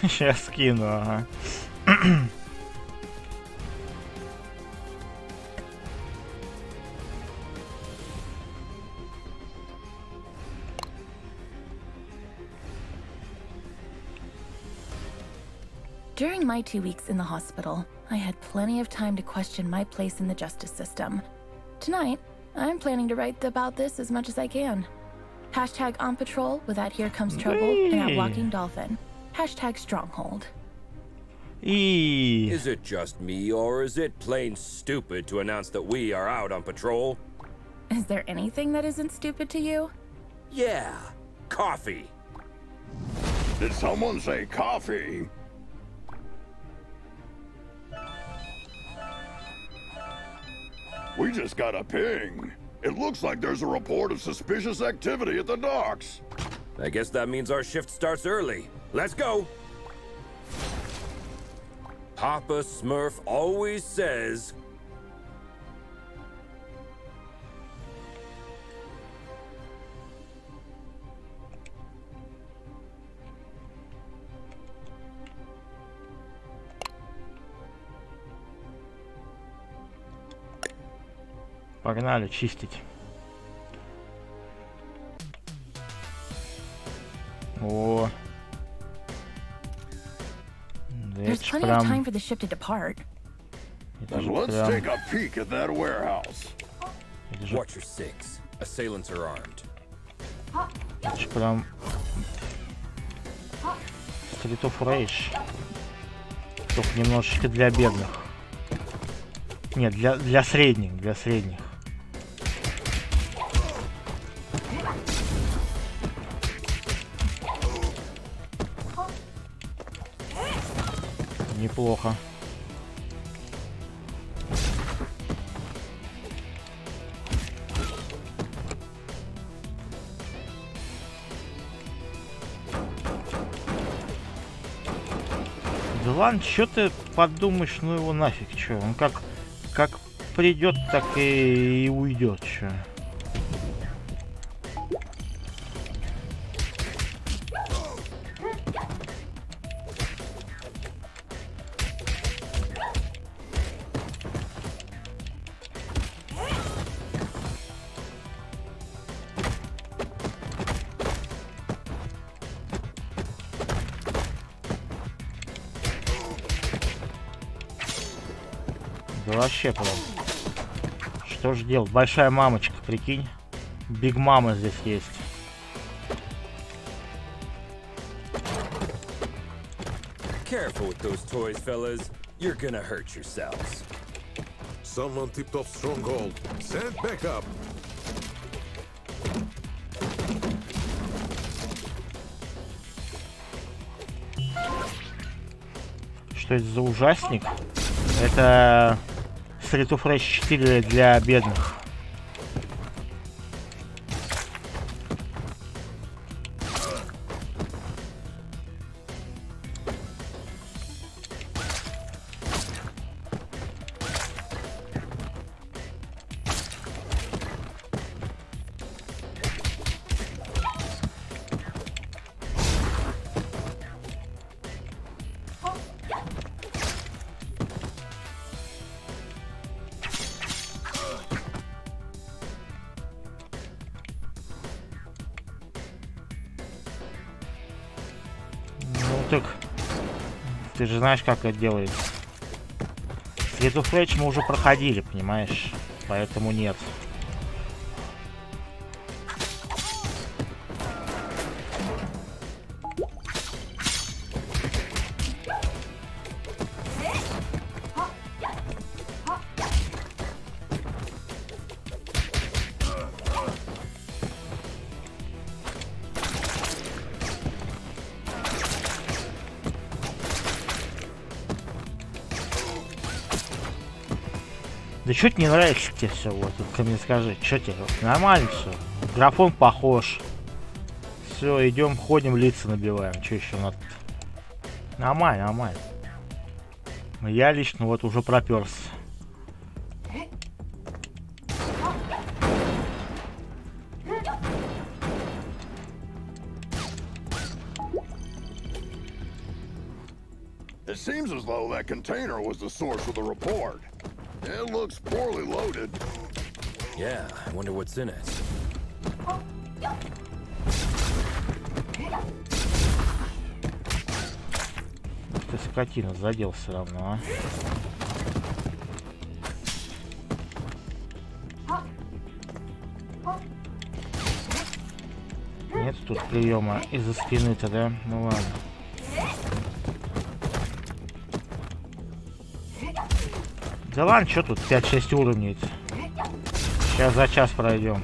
Сейчас скину, ага. During my 2 weeks in the hospital, I had plenty of time to question my place in the justice system. Tonight, I'm planning to write about this as much as I can. Hashtag on patrol with that Here Comes Trouble and that Walking Dolphin. Hashtag Stronghold. Is it just me, or is it plain stupid to announce that we are out on patrol? Is there anything that isn't stupid to you? Yeah, coffee. Did someone say coffee? We just got a ping. It looks like there's a report of suspicious activity at the docks. I guess that means our shift starts early. Let's go! Papa Smurf always says... Погнали чистить. О. There's plenty of time for the ship to depart. Then let's take a peek at that warehouse. Watch your six. Assailants are armed. Это ж прям Street of Rage. Только немножечко для бедных. Нет, для средних, для средних. Неплохо. Да ладно, чё ты подумаешь, ну его нафиг, чё? Он как придет, так и уйдет, чё. Да вообще прям. Что ж делать? Большая мамочка, прикинь. Биг мама здесь есть. Careful with those toys, fellas. You're gonna hurt yourselves. Someone tipped off Stronghold. Send backup. Что это за ужасник? Это Street of Rage 4 для бедных. Так, ты же знаешь, как это делается. Street of Rage мы уже проходили, понимаешь? Поэтому нет. Да что тебе не нравится тебе все? Вот, ты мне скажи, что тебе? Нормально все. Графон похож. Все, идем, ходим, лица набиваем. Что еще надо? Нормально, нормально. Я лично вот уже проперся. It seems as though that container was the source of the report. It looks poorly loaded. Yeah, I wonder what's in it. Ты скотина, задел все равно, а? Нет тут приема из-за спины-то, да? Ну ладно. Да ладно, что тут 5-6 уровней. Сейчас за час пройдем.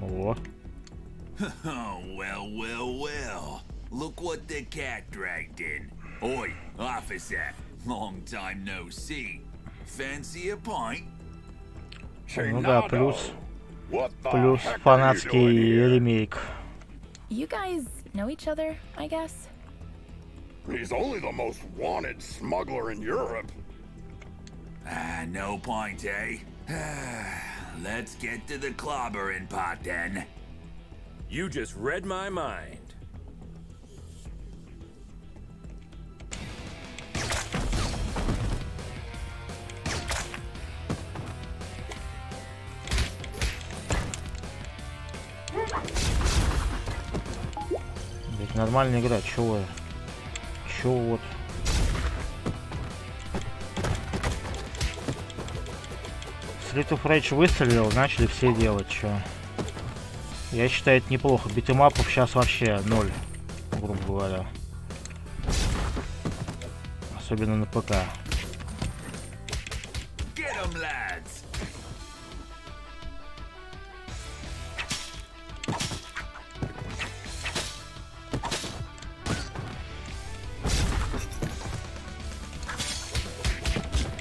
О. Well. Look what the cat dragged in. Oi, officer. Long time no see. Fancy a pint? Ну да, плюс What the heck are you doing фанатский here? ремейк. You guys know each other, I guess? He's only the most wanted smuggler in Europe. No point, eh? Let's get to the clobbering pot then. You just read my mind. Ведь нормальная игра, чего? Чего вот? Street of Rage выстрелил, начали все делать, чё. Я считаю, это неплохо. Битэмапов сейчас вообще 0, грубо говоря. Особенно на ПК. Get 'em, lads!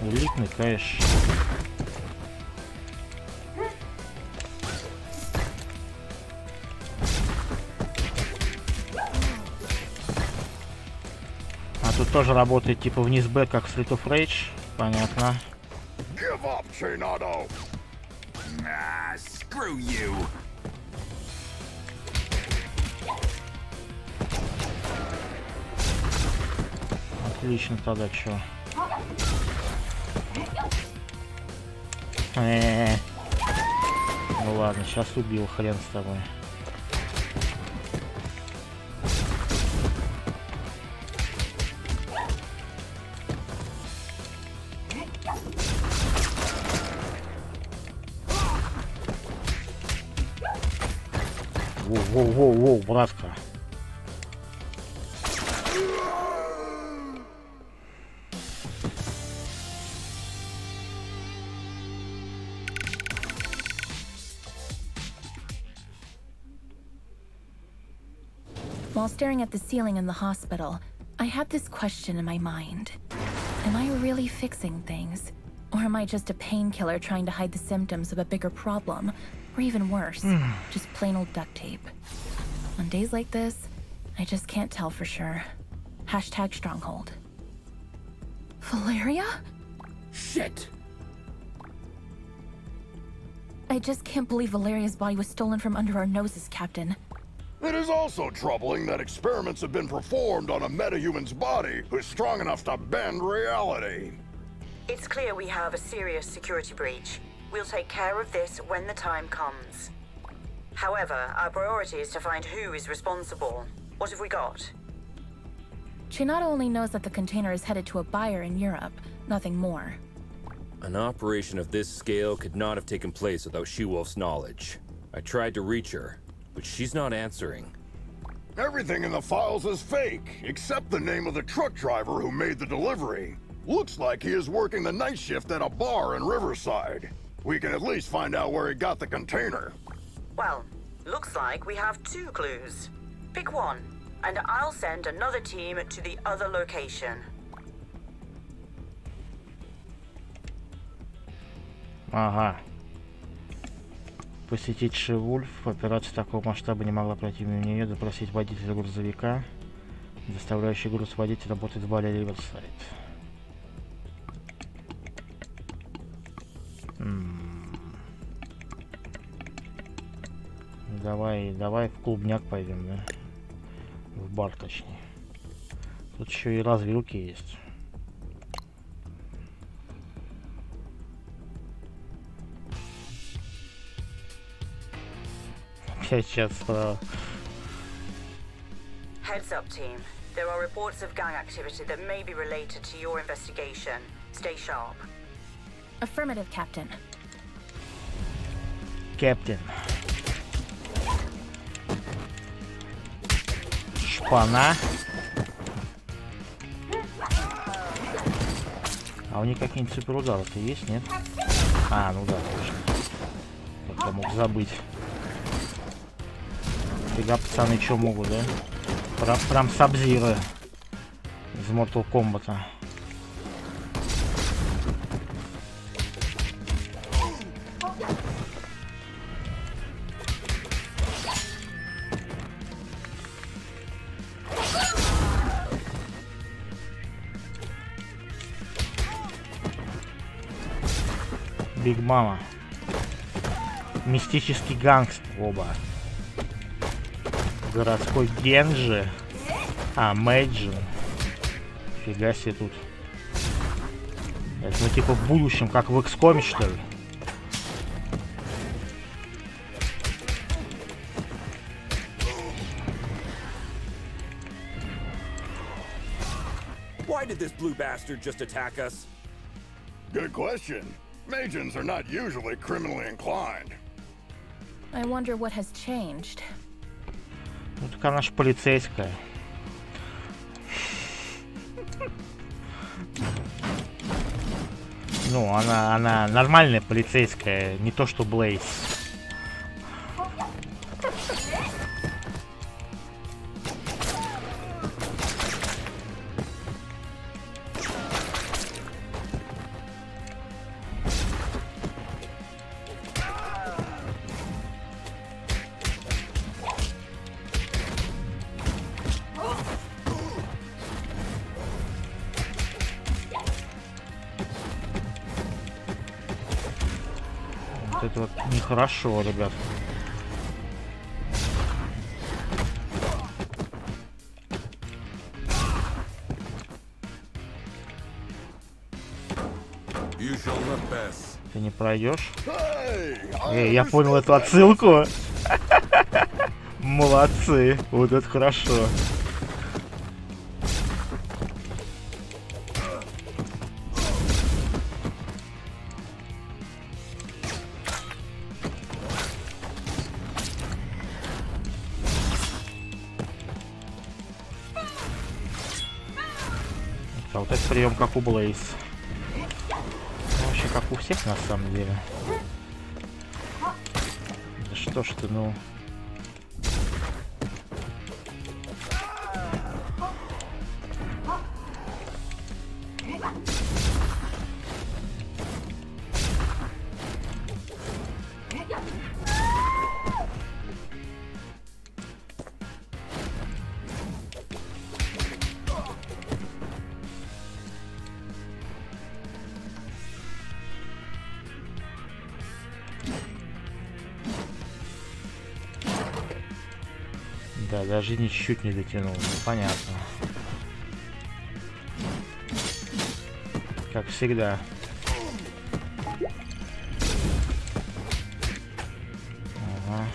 Элитный кэш. А тут тоже работает типа вниз Б, как в Street of Rage. Понятно. Give up, Chinado. Screw you! Отлично тогда, чё. Ну ладно, сейчас убил, хрен с тобой. Воу, братка. While staring at the ceiling in the hospital, I had this question in my mind. Am I really fixing things? Or am I just a painkiller trying to hide the symptoms of a bigger problem? Or even worse, just plain old duct tape. On days like this, I just can't tell for sure. Hashtag stronghold. Valeria? Shit! I just can't believe Valeria's body was stolen from under our noses, Captain. It is also troubling that experiments have been performed on a metahuman's body who's strong enough to bend reality. It's clear we have a serious security breach. We'll take care of this when the time comes. However, our priority is to find who is responsible. What have we got? Chinado only knows that the container is headed to a buyer in Europe, nothing more. An operation of this scale could not have taken place without She-Wolf's knowledge. I tried to reach her, but she's not answering. Everything in the files is fake, except the name of the truck driver who made the delivery. Looks like he is working the night shift at a bar in Riverside. We can at least find out where he got the container. Well, looks like we have 2 clues. Pick one, and I'll send another team to the other location. Ага. Посетить She-Wolf. Операция такого масштаба не могла пройти мимо нее. Допросить водителя грузовика. Доставляющий груз водитель работает в баре Riverside. Давай в клубняк пойдем, да? В бар, точнее. Тут еще и развилки есть. Опять сейчас справа. Heads up, team. There are reports of gang activity that may be related to your investigation. Stay sharp. Affirmative, Captain. Кэптен. Шпана. А у них какие-нибудь суперудары-то есть, нет? А, ну да, точно. Как я мог забыть. Фига, пацаны, что могут, да? Прям Сабзира из Mortal Kombat. Биг Мама. Мистический гангстер оба. Городской Генджи. А, Мэйджин. Фига себе тут. Это ну типа в будущем, как в XCOM, что ли? Why did this blue bastard just attack us? Good question. Magians are not usually criminally inclined. I wonder what has changed. Ну так она ж полицейская. Ну, она нормальная полицейская, не то что Блейз. Это вот нехорошо, ребят. You shall not pass. Ты не пройдешь? Hey, Я понял эту отсылку. Молодцы. Вот это хорошо. А вот этот прием как у Блейз. Ну, вообще как у всех на самом деле. Да что ж ты, ну. Да, даже ни чуть не дотянул. Ну, понятно. Как всегда. Ага.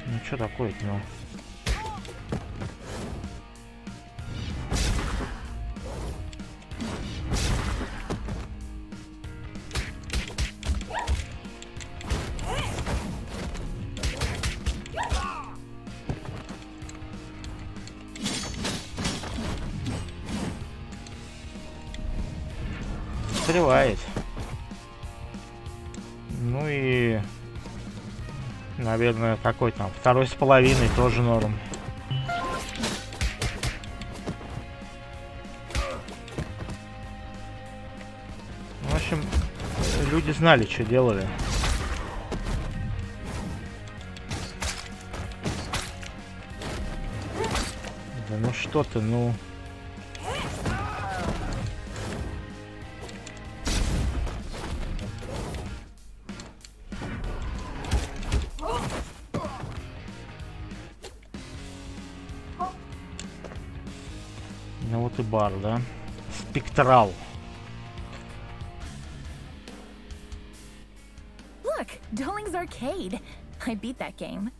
Ну что такое-то, ну? Стревает. Ну и... Наверное, какой там? 2,5 тоже норм. Люди знали, что делали. Да ну что ты, ну... Ну вот и бар, да? Спектрал. Look, Doling's Arcade. I beat that game.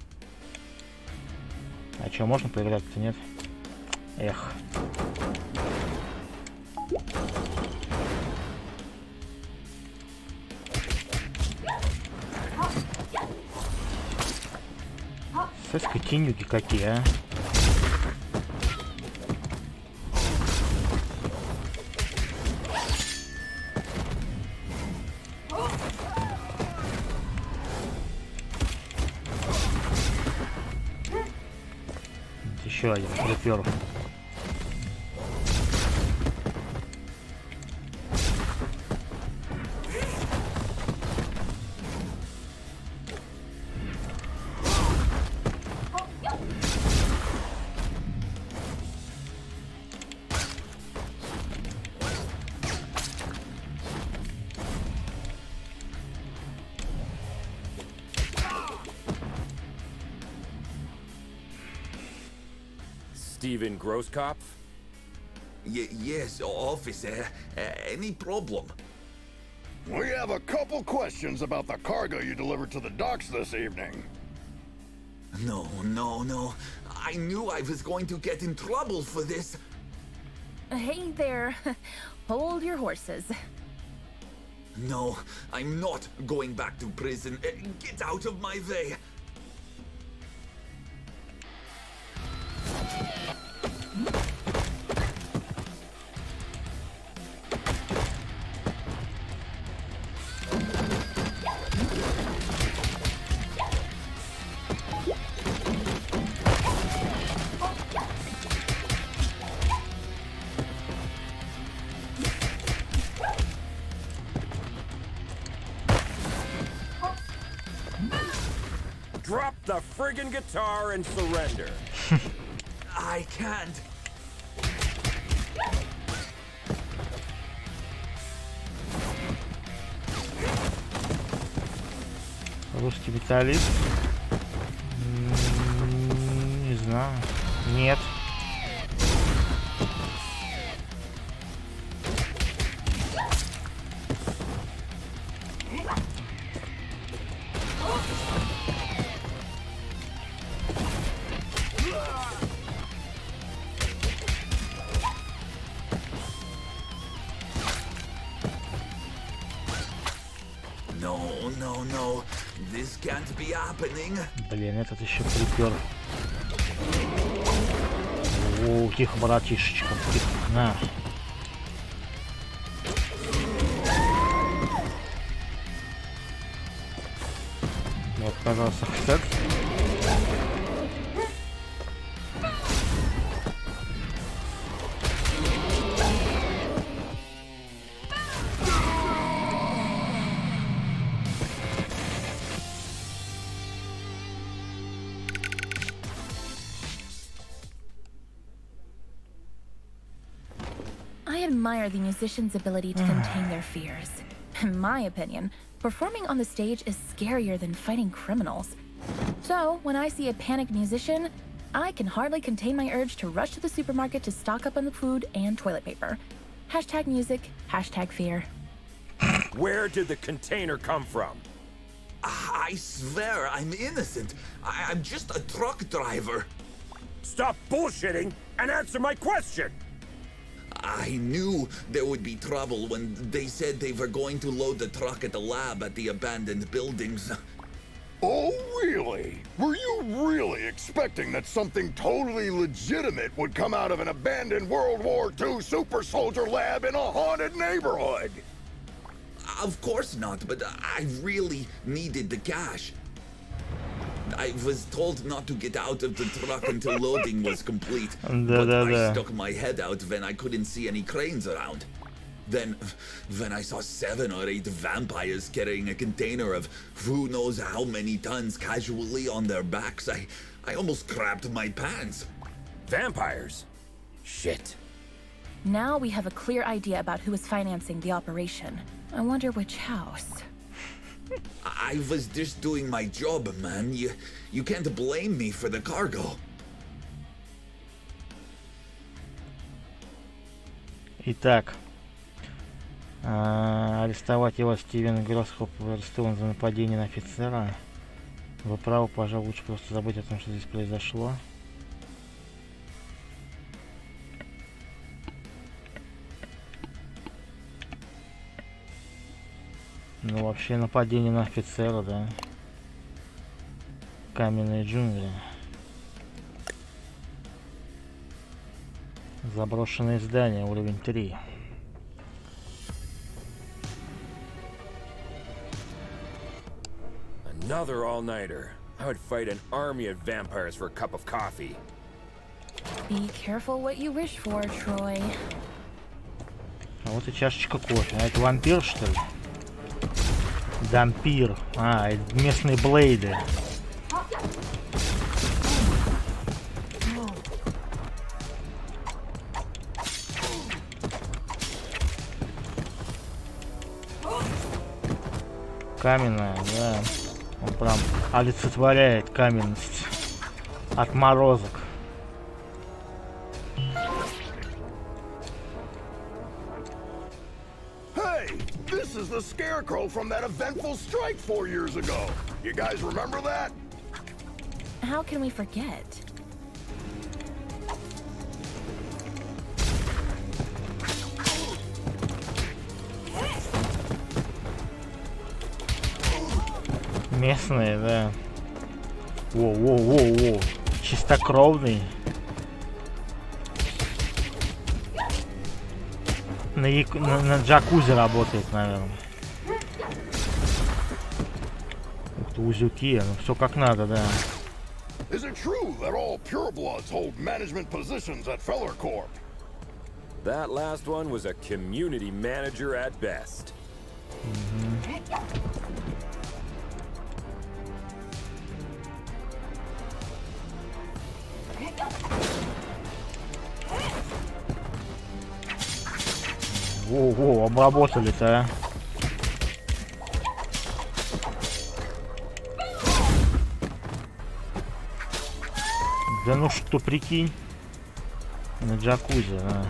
А что, можно поиграть-то, нет? Эх. Скотинюки какие, а? Еще один припер. Steven Grosskopf? Yes, officer. Any problem? We have a couple questions about the cargo you delivered to the docks this evening. No. I knew I was going to get in trouble for this. Hey there. Hold your horses. No, I'm not going back to prison. Get out of my way. Drop the friggin' guitar and surrender. I can't. Русский металлист. Не знаю. Нет. No. This can't be happening. Блин, этот еще припер. О, тихо, братишечка, тихо, на. Вот, пожалуйста, кстати. I admire the musicians' ability to contain their fears. In my opinion, performing on the stage is scarier than fighting criminals. So, when I see a panicked musician, I can hardly contain my urge to rush to the supermarket to stock up on the food and toilet paper. Hashtag music, hashtag fear. Where did the container come from? I swear I'm innocent. I'm just a truck driver. Stop bullshitting and answer my question! I knew there would be trouble when they said they were going to load the truck at the lab at the abandoned buildings. Oh, really? Were you really expecting that something totally legitimate would come out of an abandoned World War II super soldier lab in a haunted neighborhood? Of course not, but I really needed the cash. I was told not to get out of the truck until loading was complete, but I stuck my head out when I couldn't see any cranes around. Then I saw 7 or 8 vampires carrying a container of who knows how many tons casually on their backs. I almost crapped my pants. Vampires? Shit. Now we have a clear idea about who is financing the operation. I wonder which house. I was just doing my job, man. You can't blame me for the cargo. Итак, арестовать его Стивен Гроссхоп арестован за нападение на офицера. Вы правы, пожалуй, лучше просто забыть о том, что здесь произошло. Ну, вообще нападение на офицера, да. Каменные джунгли. Заброшенное здание, уровень 3. Another all-nighter. I would fight an army of vampires for a cup of coffee. Be careful what you wish for, Troy. А вот и чашечка кофе. А это вампир, что ли? Дампир. А, это местные блейды. Каменная, да. Он прям олицетворяет каменность. Отморозок. Hey, this is the Scarecrow from that eventful strike 4 years ago. You guys remember that? How can we forget? Местные, да. Воу. Чистокровный. На джакузи работает, наверное. Ух ты, узюки. Ну все как надо, да. Is it true that all purebloods hold management positions at Feller Corp? That last one was a community manager at best. Во, обработали-то, а. Да ну что, прикинь. На джакузи, а.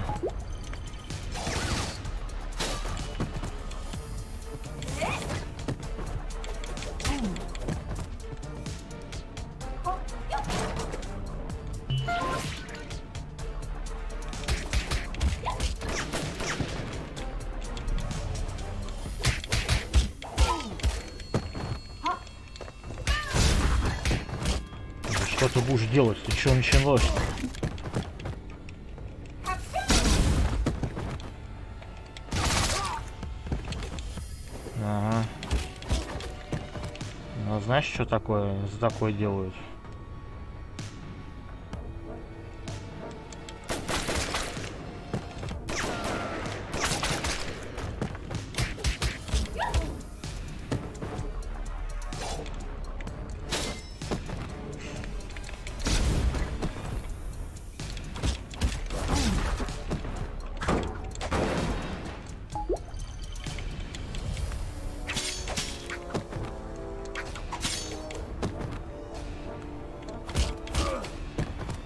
Что ты будешь делать? Ты что началось? Ага. Ну, знаешь, что такое за такое делают?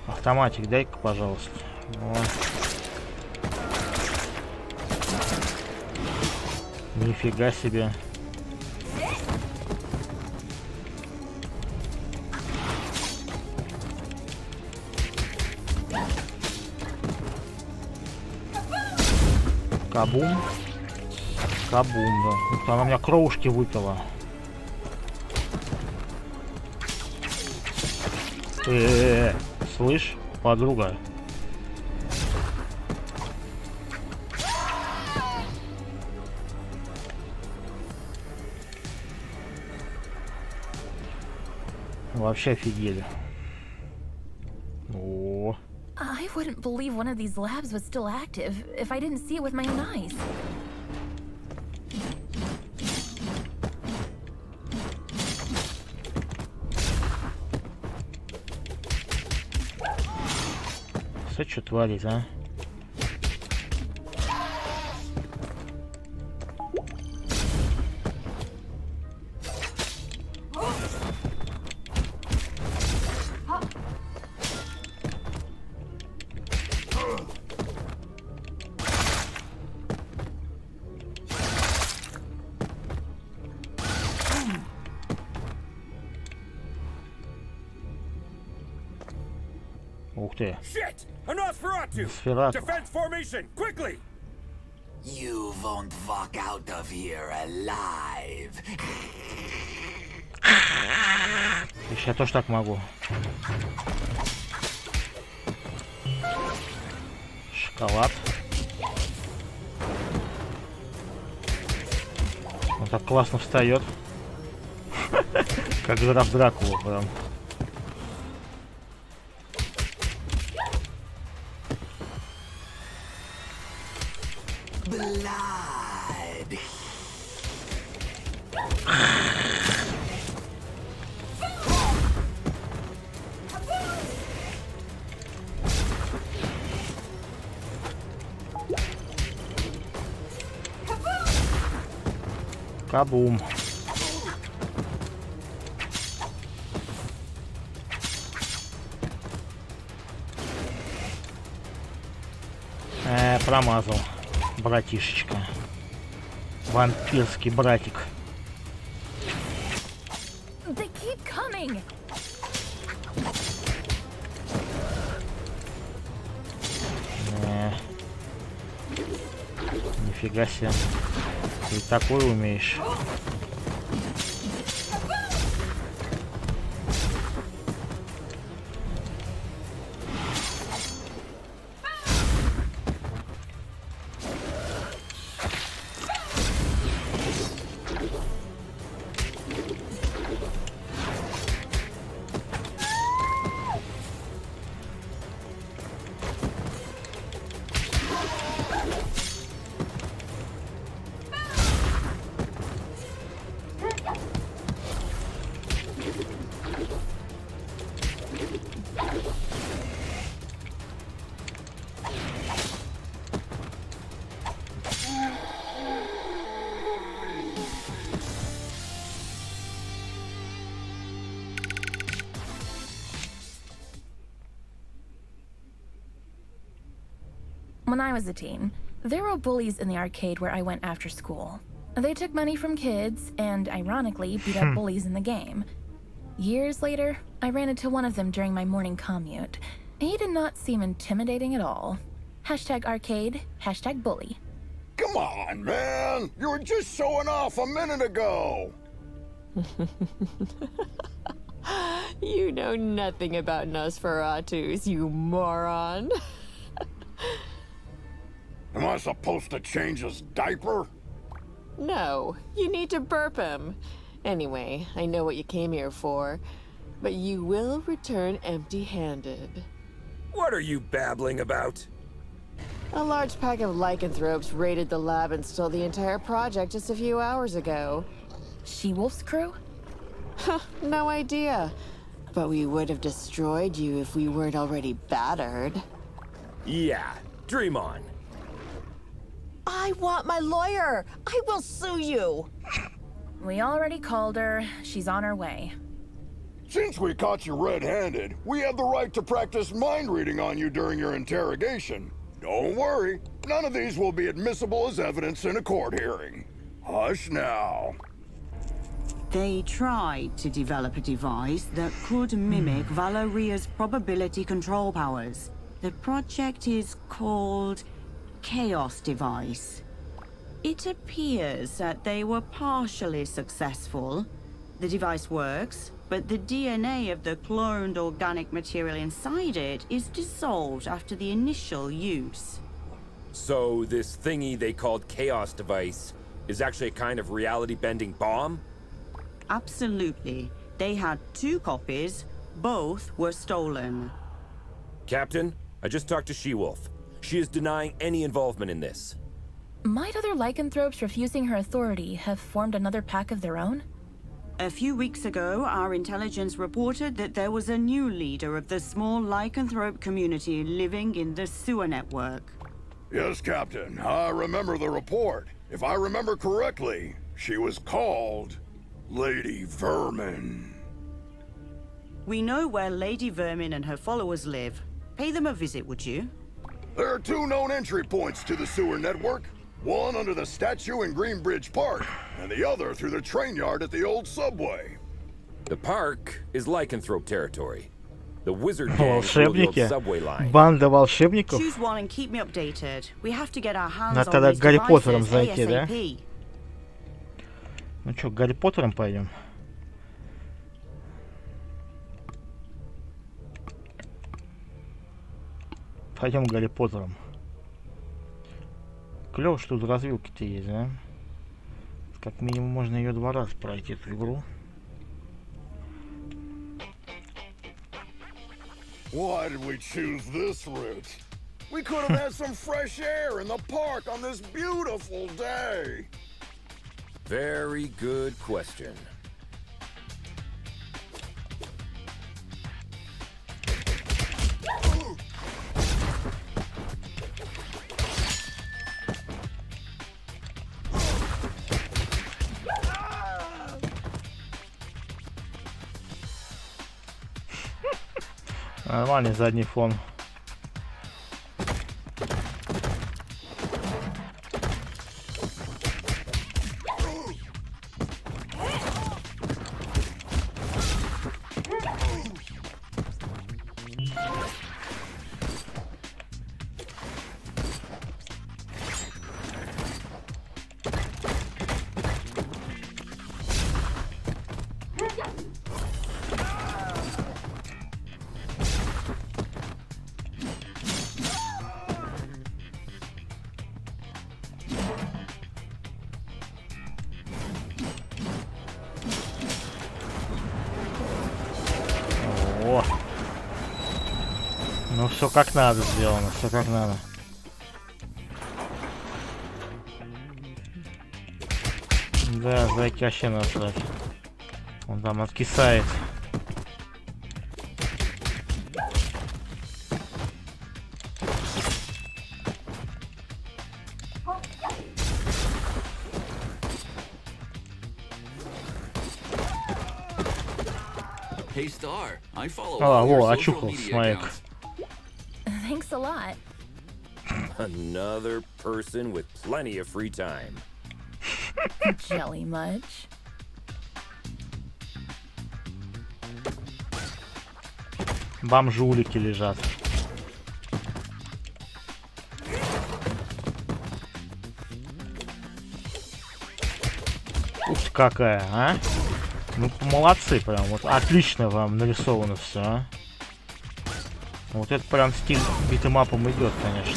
Автоматик дай-ка, пожалуйста. Вот. Нифига себе. Кабум. Кабум, да. Ух ты, она у меня кровушки выпила. Слышь, подруга. Вообще офигели. О, I wouldn't believe one of these labs was still active if I didn't see it with my own eyes. Что творит, а? Ух ты. Shit! A Nosferatu! Nosferatu. Defense formation, quickly! You won't walk out of here alive. Видишь, я тоже так могу. Шоколад. Он так классно встает. Как граф Дракула прям. Blood. Кабум. Промазал. Братишечка. Вампирский братик. They keep coming. Нифига себе. Ты такой умеешь. When I was a teen, there were bullies in the arcade where I went after school. They took money from kids and, ironically, beat up bullies in the game. Years later, I ran into one of them during my morning commute. He did not seem intimidating at all. Hashtag arcade, hashtag bully. Come on, man! You were just showing off a minute ago! You know nothing about Nosferatus, you moron. Am I supposed to change his diaper? No, you need to burp him. Anyway, I know what you came here for, but you will return empty-handed. What are you babbling about? A large pack of lycanthropes raided the lab and stole the entire project just a few hours ago. She-Wolf's crew? No idea. But we would have destroyed you if we weren't already battered. Yeah, dream on. I want my lawyer! I will sue you! We already called her. She's on her way. Since we caught you red-handed, we have the right to practice mind reading on you during your interrogation. Don't worry, none of these will be admissible as evidence in a court hearing. Hush now. They tried to develop a device that could mimic Valoria's probability control powers. The project is called Chaos Device. It appears that they were partially successful. The device works, but the DNA of the cloned organic material inside it is dissolved after the initial use. So this thingy they called Chaos Device is actually a kind of reality-bending bomb? Absolutely. They had 2 copies. Both were stolen. Captain, I just talked to She-Wolf. She is denying any involvement in this. Might other lycanthropes refusing her authority have formed another pack of their own? A few weeks ago, our intelligence reported that there was a new leader of the small lycanthrope community living in the sewer network. Yes, Captain. I remember the report. If I remember correctly, she was called Lady Vermin. We know where Lady Vermin and her followers live. Pay them a visit, would you? There are 2 known entry points to the sewer network. One under the statue in Greenbridge Park, and the other through the train yard at the old subway. The park is lycanthrope territory. The wizard gang rule the old Волшебники. subway line. Банда волшебников. Choose one and keep me updated. We have to get our hands Надо on тогда these к Гарри Поттерам devices зайти, да? ASAP. Ну чё, к Гарри Поттерам пойдем? Пойдем к Гарри Поттерам. Клево, что тут развилки-то есть, да? Как минимум можно ее 2 раза пройти, эту игру. Why did we choose this route? We could have had some fresh air in the park on this beautiful day. Very good question. Нормальный задний фон. О! Ну все как надо сделано, все как надо. Да, зайки вообще насрать. Он там откисает. Hey Star, I follow А, all your во, social очухался, media смотри. accounts. Thanks a lot. Another person with plenty of free time. Jelly much? Бомжулики лежат. Ух ты какая, а? Ну молодцы прям, вот отлично вам нарисовано все, а? Вот это прям стиль битэмапом идет, конечно.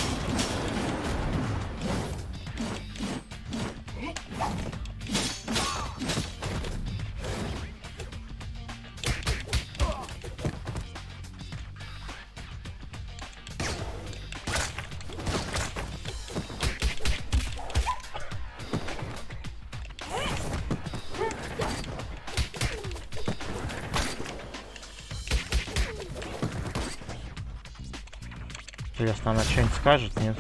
Интересно, она что-нибудь скажет, нет?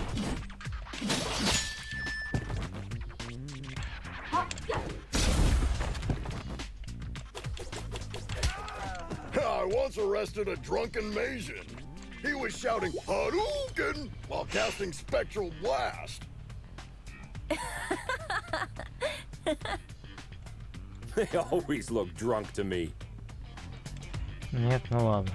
I once arrested a drunken Maysian. He was shouting Hadouken while casting Spectral Blast. They always look drunk to me. Нет, ну ладно.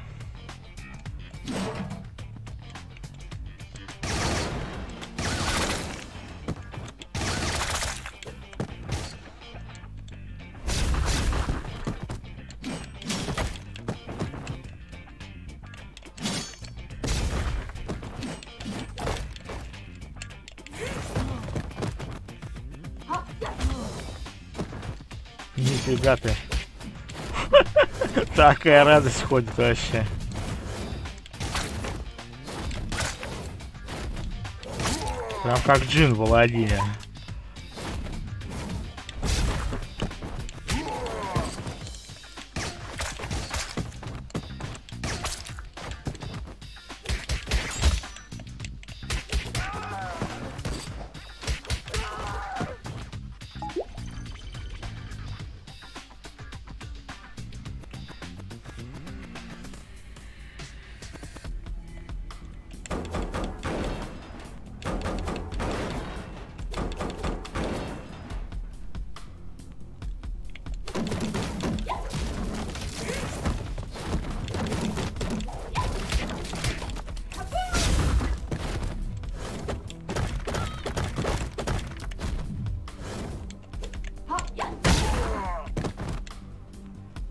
Нифига ты. Такая радость ходит вообще. Прям как джин в Аладдине.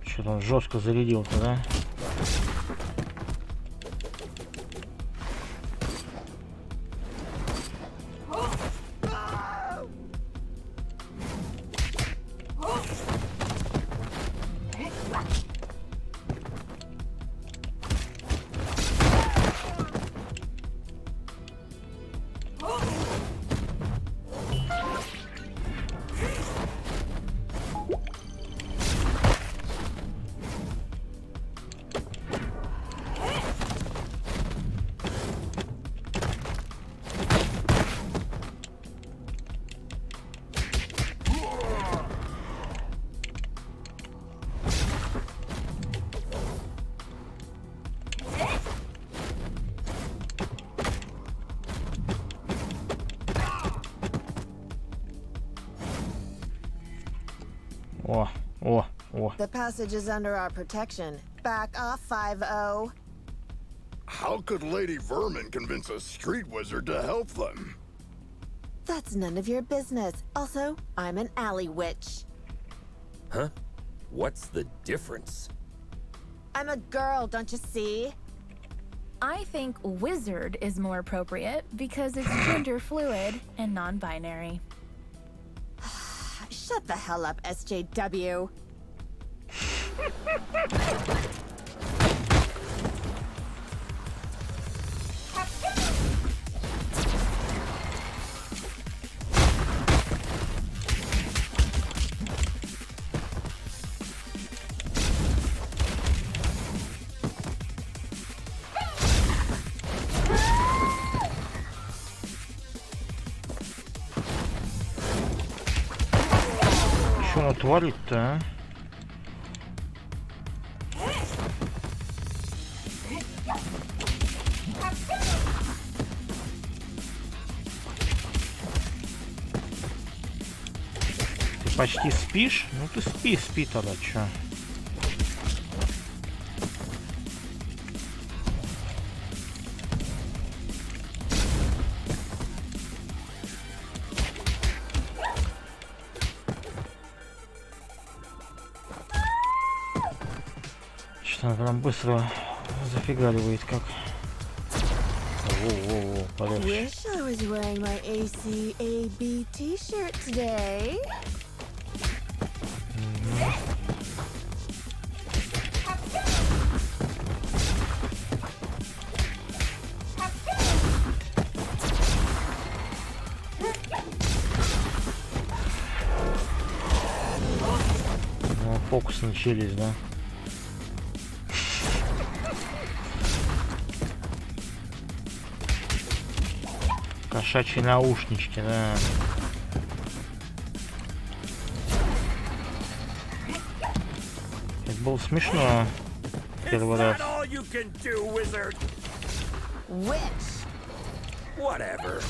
Что-то он жестко зарядил-то, да? О, о, о. The passage is under our protection. Back off, 5-0. How could Lady Vermin convince a street wizard to help them? That's none of your business. Also, I'm an alley witch. Huh? What's the difference? I'm a girl, don't you see? I think wizard is more appropriate because it's gender fluid and non-binary. Shut the hell up, SJW. Что она творит-то, а? Ты почти спишь? Ну ты спи тогда, чё? Что-то прям быстро зафигаливает как. Воу-воу-воу, полегче. Wish I was wearing my ACAB t-shirt today. Ну, фокус начались, да? Кошачьи наушнички, да. Это было смешно первый раз. Witch. Whatever.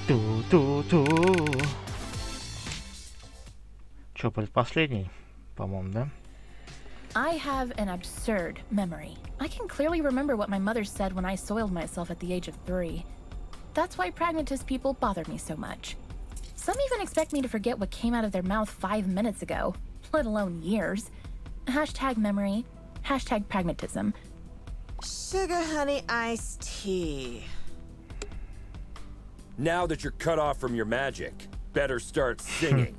Ту-ту-ту. Чё, предпоследний? По-моему, да? I have an absurd memory. I can clearly remember what my mother said when I soiled myself at the age of 3. That's why pragmatist people bother me so much. Some even expect me to forget what came out of their mouth 5 minutes ago, let alone years. Hashtag memory, hashtag pragmatism. Sugar honey iced tea. Now that you're cut off from your magic, better start singing.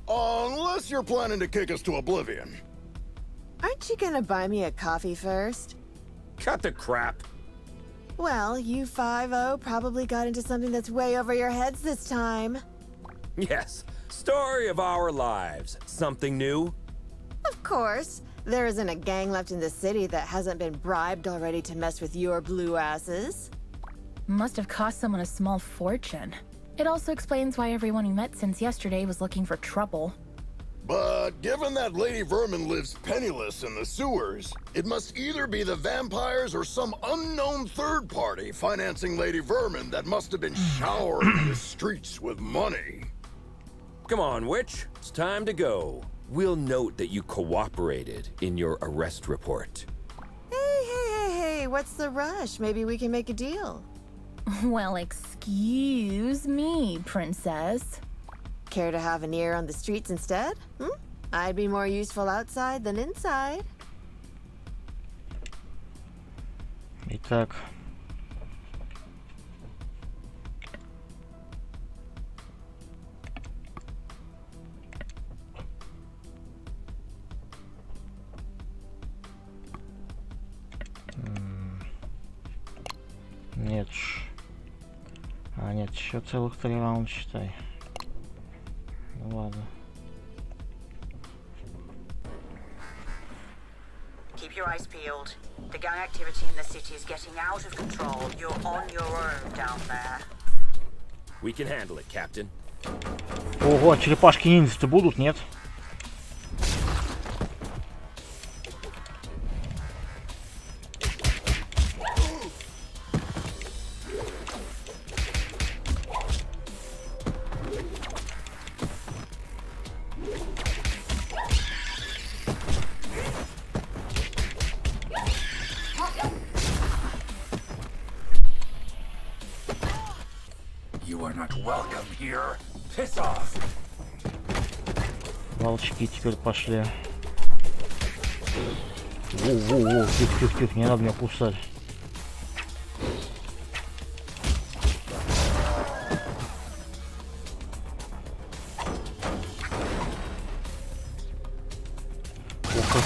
Unless you're planning to kick us to oblivion. Aren't you gonna buy me a coffee first? Cut the crap. Well, you 5-0 probably got into something that's way over your heads this time. Yes, story of our lives. Something new? Of course. There isn't a gang left in the city that hasn't been bribed already to mess with your blue asses. Must have cost someone a small fortune. It also explains why everyone we met since yesterday was looking for trouble. But given that Lady Vermin lives penniless in the sewers, it must either be the vampires or some unknown third party financing Lady Vermin that must have been showering the streets with money. Come on, witch. It's time to go. We'll note that you cooperated in your arrest report. Hey, what's the rush? Maybe we can make a deal. Well, excuse me, princess. Care to have an ear on the streets instead? I'd be more useful outside than inside. Итак. Нет. А, нет, еще целых 3 раунда, считай. Ну ладно. Keep your eyes peeled. The gang activity in the city is getting out of control. You're on your own down there. We can handle it, Captain. Ого, черепашки-ниндзя-то будут, нет? Волчки теперь пошли. Воу, тихо, не надо меня кусать.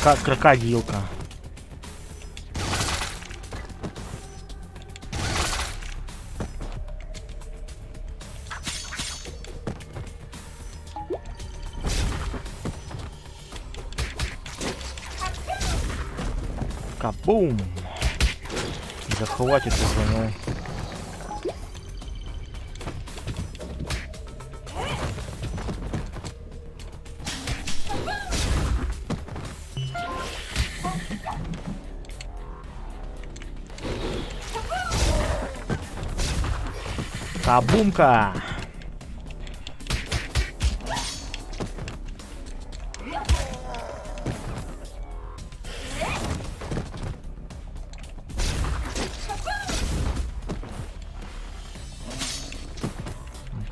О, крокодилка. Кабум! Захватит уже, ну. Кабумка!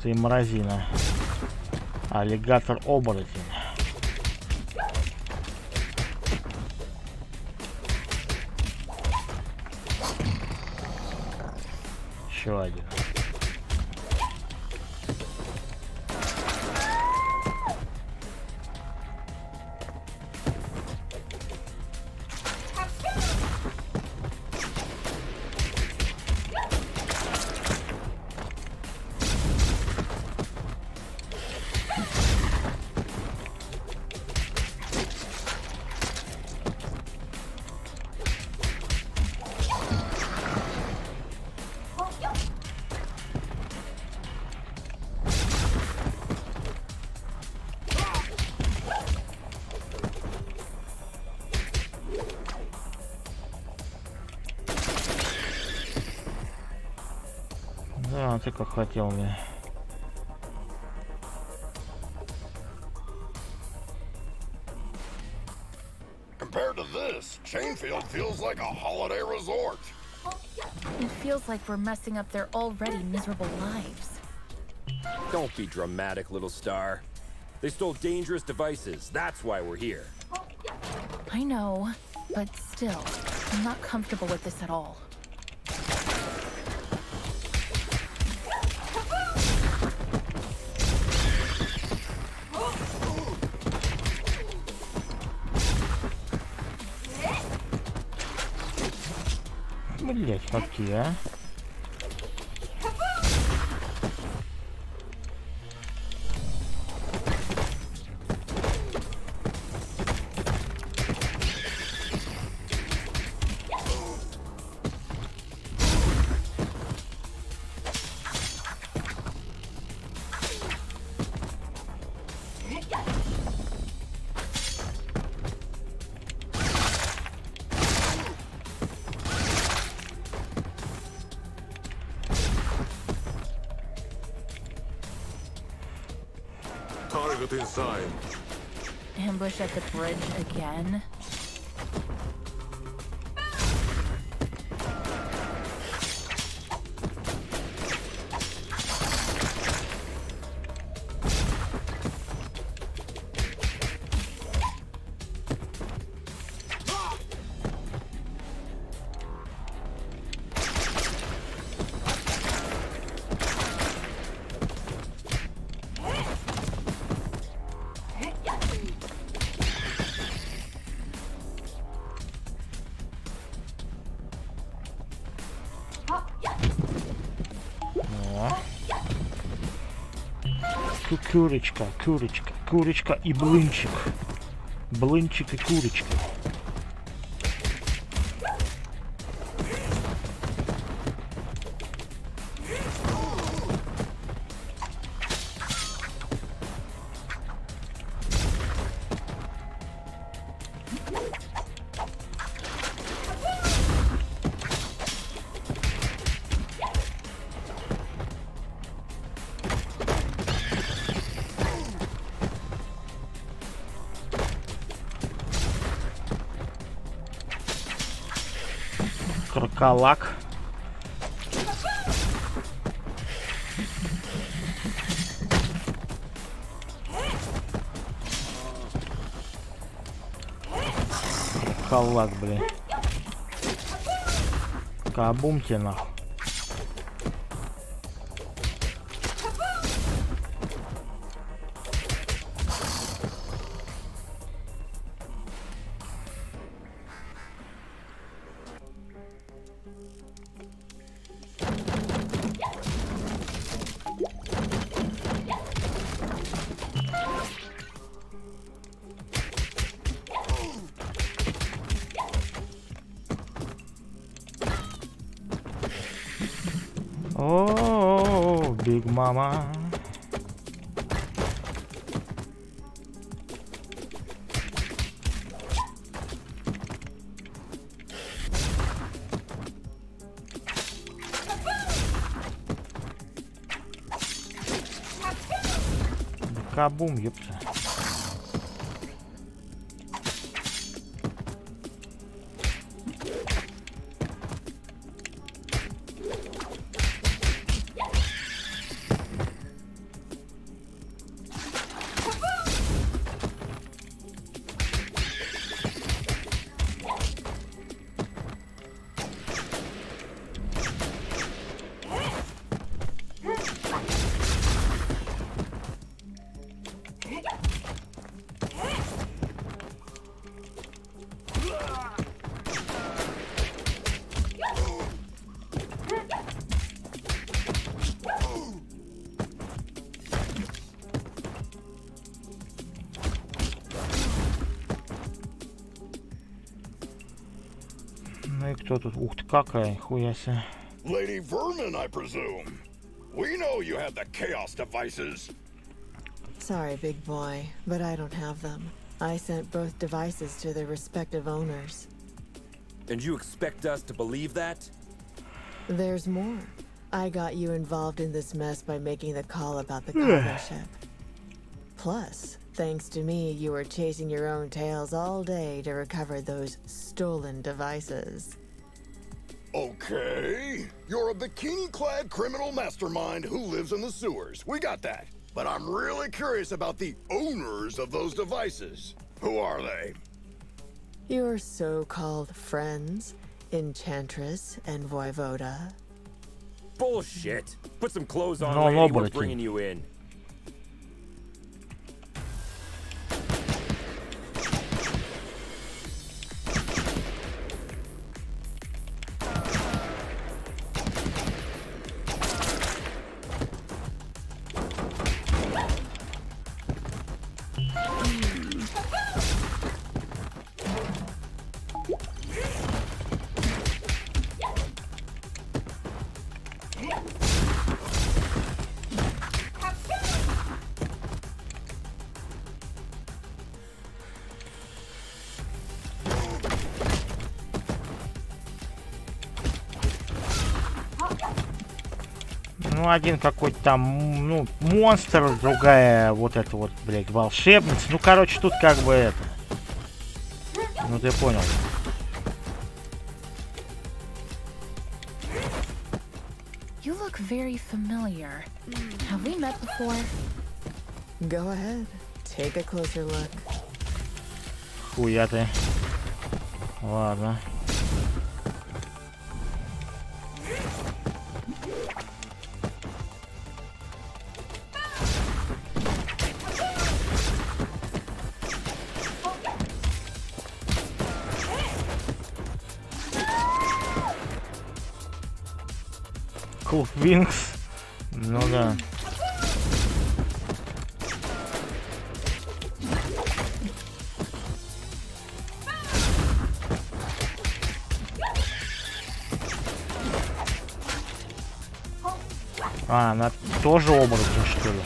Ты мразина. Аллигатор-оборотень. Еще один. Да, ты как хотел мне. to this, Chainfield feels like a holiday resort. It feels like we're messing up their already miserable lives. Don't be dramatic, little star. They stole dangerous devices. That's why we're here. I know, but still, I'm not comfortable with this at all. Блять, какие, а? Target inside. Ambush at the bridge again? Курочка, курочка, курочка и блинчик. Блинчик и курочка. Кроколак. Кроколак, блин. Кабумте нахуй. Oh, Big Mama. Кабум, ёпта. Ну и кто тут? Ух ты, какая, хуя себе. Lady Vermin, I presume. We know you have the chaos devices. Sorry, big boy, but I don't have them. I sent both devices to their respective owners. And you expect us to believe that? There's more. I got you involved in this mess by making the call about the cargo ship. Plus, thanks to me, you were chasing your own tails all day to recover those stolen devices. Okay. You're a bikini-clad criminal mastermind who lives in the sewers. We got that. But I'm really curious about the owners of those devices. Who are they? Your so-called friends, Enchantress and Voivoda. Bullshit. Put some clothes on, No, lady. nobody We're can. bringing you in. Ну, один какой-то там, ну, монстр, другая вот эта вот, блядь, волшебница. Ну, короче, тут как бы это. Ну, ты понял. You look very familiar. Have we met before? Go ahead, take a closer look. Хуя ты. Ладно. Клуб Винкс. Ну да. А, она тоже оборотень, что ли?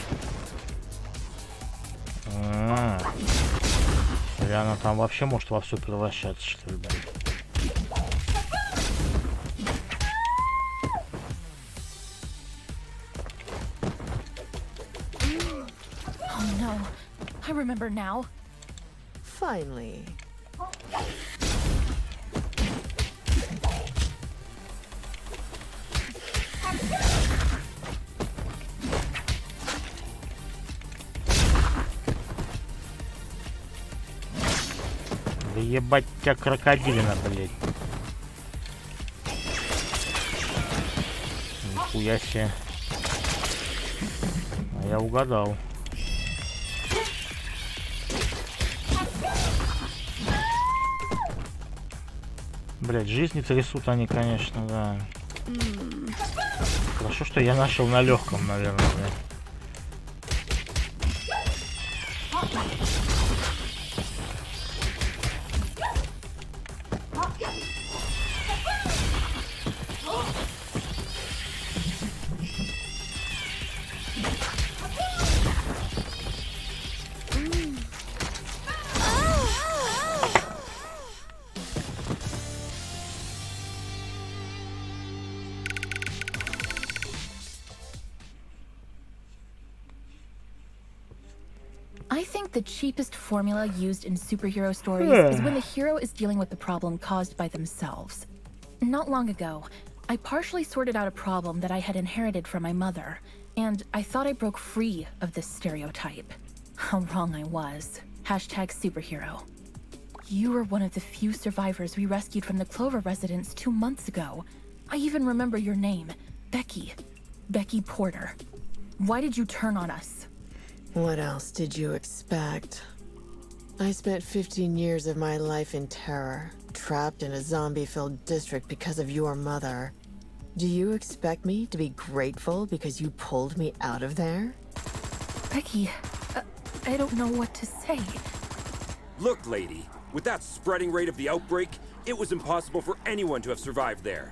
Или она там вообще может во все превращаться, что ли, блин? Oh no. I remember now. Finally. Да ебать тебя крокодилина, блядь. Нихуя себе. А я угадал. Блядь, жизни трясут они, конечно, да. Хорошо, что я начал на легком, наверное, блядь. I think the cheapest formula used in superhero stories is when the hero is dealing with the problem caused by themselves. Not long ago, I partially sorted out a problem that I had inherited from my mother, and I thought I broke free of this stereotype. How wrong I was. Hashtag superhero. You were one of the few survivors we rescued from the Clover residence 2 months ago. I even remember your name, Becky. Becky Porter. Why did you turn on us? What else did you expect? I spent 15 years of my life in terror, trapped in a zombie-filled district because of your mother. Do you expect me to be grateful because you pulled me out of there? Becky, I don't know what to say. Look, lady, with that spreading rate of the outbreak, it was impossible for anyone to have survived there.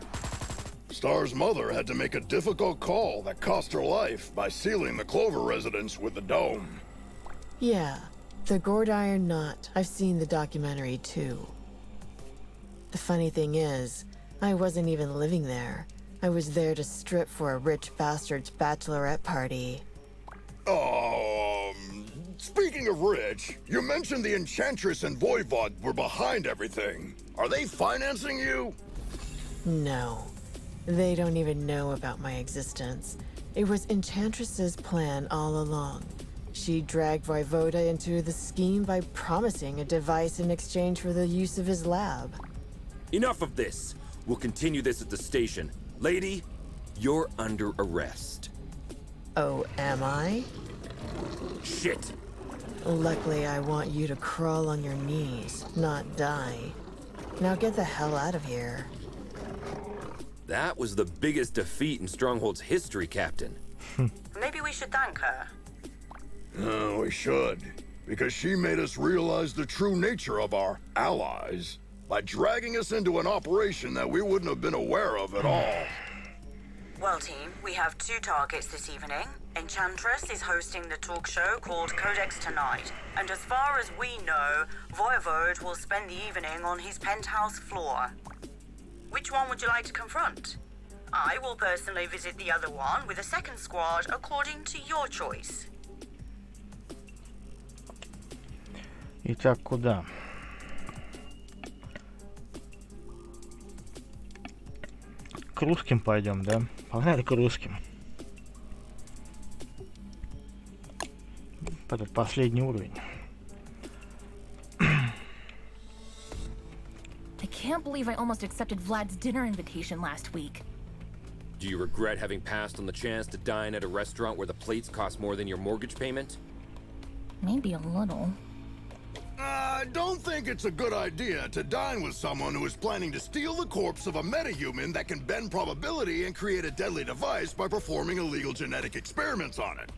Star's mother had to make a difficult call that cost her life by sealing the Clover residence with the dome. Yeah, the gourd iron knot. I've seen the documentary too. The funny thing is, I wasn't even living there. I was there to strip for a rich bastard's bachelorette party. Speaking Speaking of which, you mentioned the Enchantress and Voivod were behind everything. Are they financing you? No. They don't even know about my existence. It was Enchantress's plan all along. She dragged Voivoda into the scheme by promising a device in exchange for the use of his lab. Enough of this. We'll continue this at the station. Lady, you're under arrest. Oh, am I? Shit. Luckily, I want you to crawl on your knees, not die. Now get the hell out of here. That was the biggest defeat in Stronghold's history, Captain. Maybe we should thank her. We should. Because she made us realize the true nature of our allies by dragging us into an operation that we wouldn't have been aware of at all. Well, team, we have 2 targets this evening. Enchantress is hosting the talk show called Codex tonight. And as far as we know, Voivod will spend the evening on his penthouse floor. Which one would you like to confront? I will personally visit the other one with a second squad according to your choice. Итак, куда? К русским пойдем, да? Погнали к русским. Этот последний уровень. I can't believe I almost accepted Vlad's dinner invitation last week. Do you regret having passed on the chance to dine at a restaurant where the plates cost more than your mortgage payment? Maybe a little. I don't think it's a good idea to dine with someone who is planning to steal the corpse of a metahuman that can bend probability and create a deadly device by performing illegal genetic experiments on it.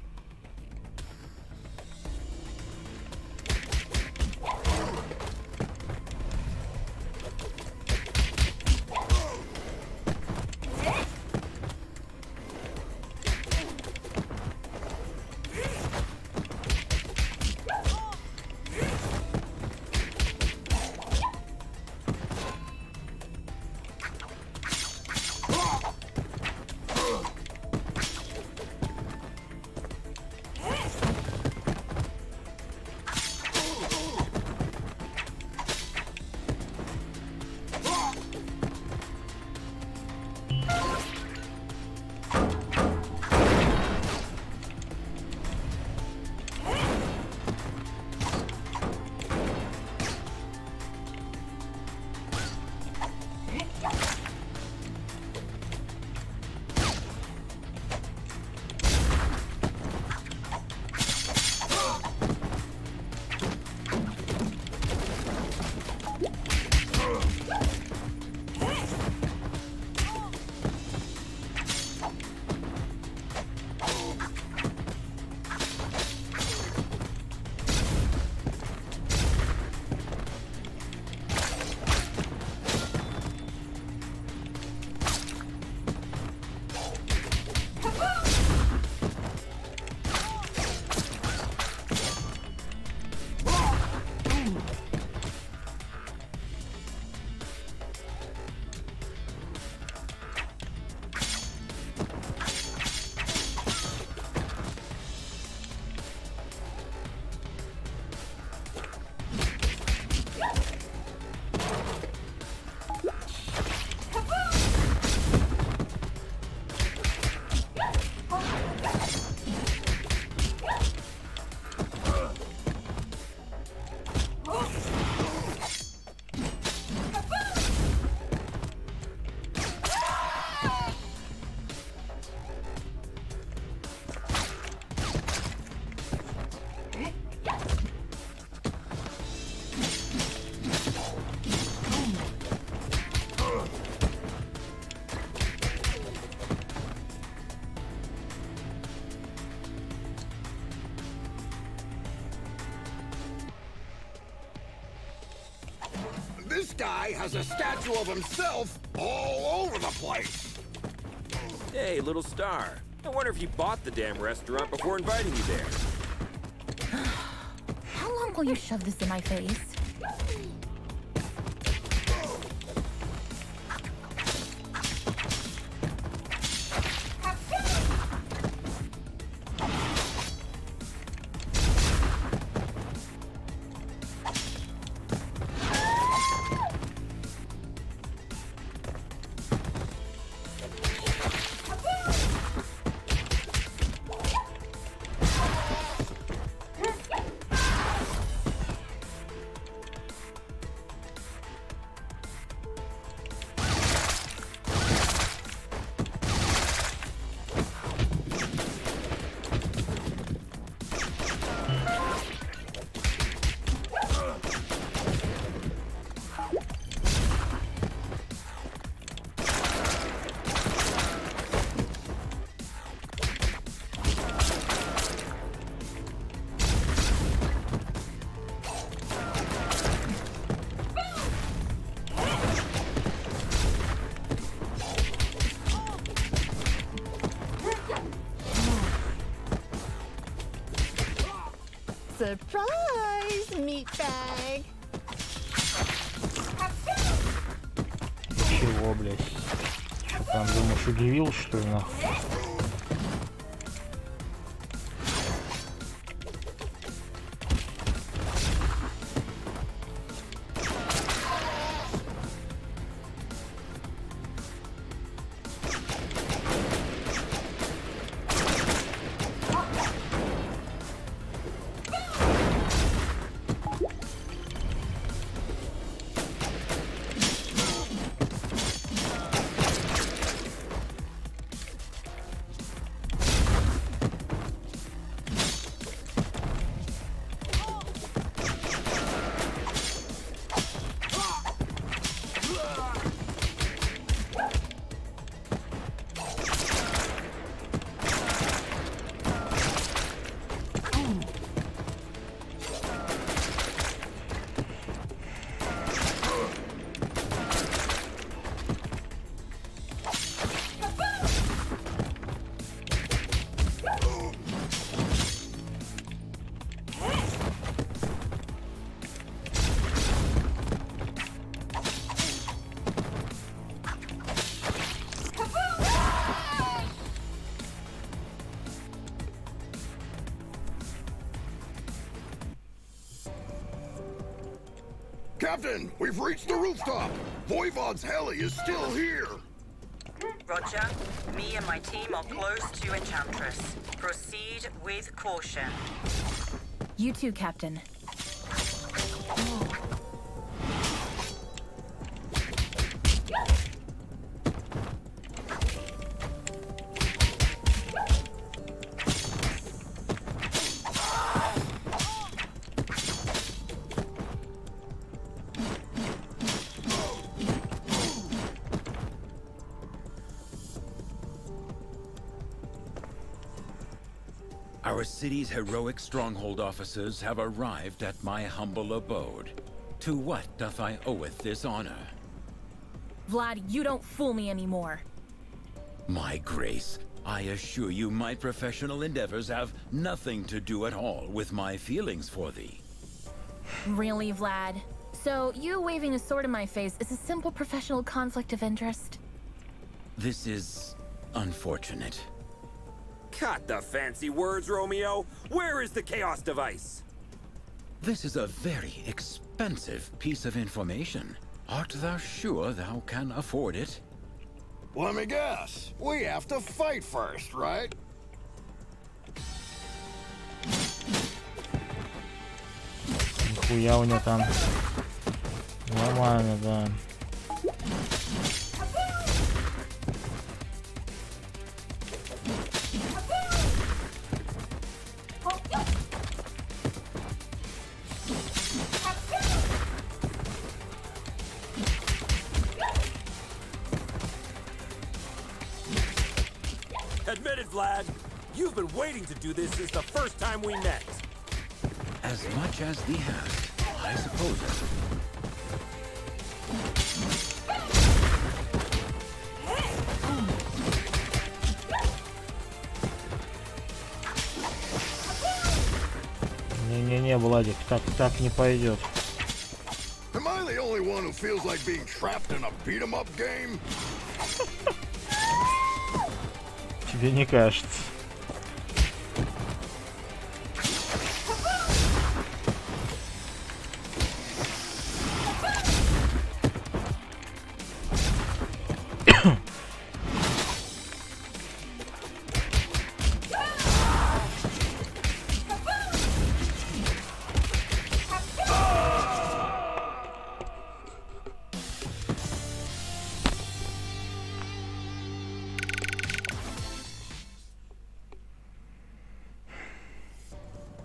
This guy has a statue of himself all over the place. Hey, little star. I wonder if you bought the damn restaurant before inviting you there. How long will you shove this in my face? Surprise, meatbag. Чего, блядь? Что там, думаешь, удивил, что ли, нахуй? Captain, we've reached the rooftop. Voivod's heli is still here. Roger. Me and my team are close to Enchantress. Proceed with caution. You too, Captain. Our city's heroic stronghold officers have arrived at my humble abode. To what doth I oweth this honor? Vlad, you don't fool me anymore. My grace, I assure you my professional endeavors have nothing to do at all with my feelings for thee. Really, Vlad? So, you waving a sword in my face is a simple professional conflict of interest? This is unfortunate. Cut the fancy words, Romeo. Where is the Chaos device? This is a very expensive piece of information. Art thou sure thou can afford it? Let me guess. We have to fight first, right? Нихуя у него там. Нормально, да. Admit it, Vlad. You've been waiting to do this since the first time we met. As much as thee hast, I suppose it. Не-не-не, Владик, так не пойдет. Am I the only one who feels like being trapped in a beat-em-up game? Тебе не кажется.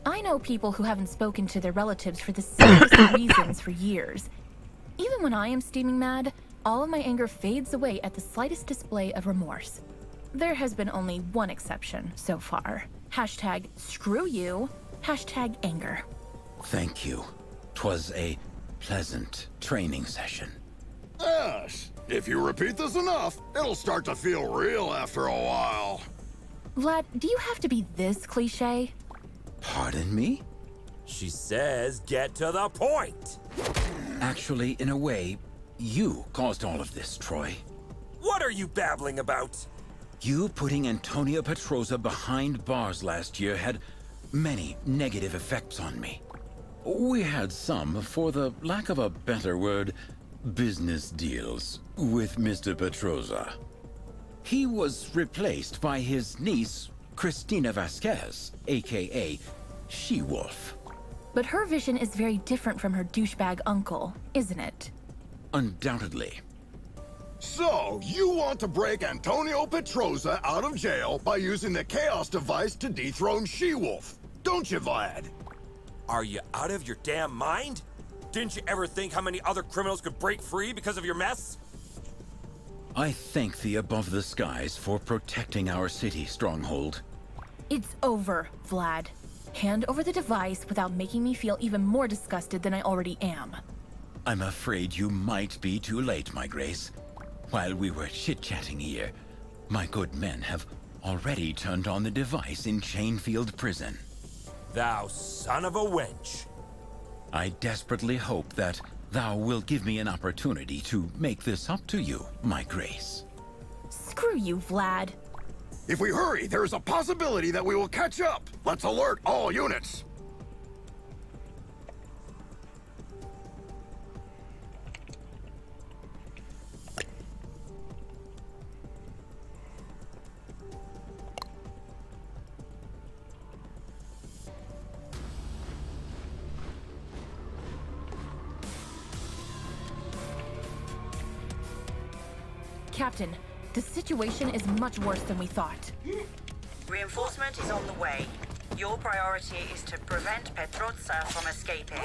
I know people who haven't spoken to their relatives for the simplest reasons for years. Even when I am steaming mad, all of my anger fades away at the slightest display of remorse. There has been only one exception so far. Hashtag screw you, hashtag anger. Thank you. 'Twas a pleasant training session. Yes. If you repeat this enough, it'll start to feel real after a while. Vlad, do you have to be this cliche? Pardon me? She says get to the point. Actually, in a way, you caused all of this, Troy. What are you babbling about? You putting Antonia Petroza behind bars last year had many negative effects on me. We had some, for the lack of a better word, business deals with Mr. Petroza. He was replaced by his niece, Cristina Vasquez, aka She-Wolf. But her vision is very different from her douchebag uncle, isn't it? Undoubtedly. So, you want to break Antonio Petroza out of jail by using the Chaos device to dethrone She-Wolf, don't you, Vlad? Are you out of your damn mind? Didn't you ever think how many other criminals could break free because of your mess? I thank the above the skies for protecting our city, Stronghold. It's over, Vlad. Hand over the device without making me feel even more disgusted than I already am. I'm afraid you might be too late, my Grace. While we were chit-chatting here, my good men have already turned on the device in Chainfield Prison. Thou son of a wench. I desperately hope that thou will give me an opportunity to make this up to you, my Grace. Screw you, Vlad. If we hurry, there is a possibility that we will catch up. Let's alert all units. Captain, the situation is much worse than we thought. Reinforcement is on the way. Your priority is to prevent Petroza from escaping.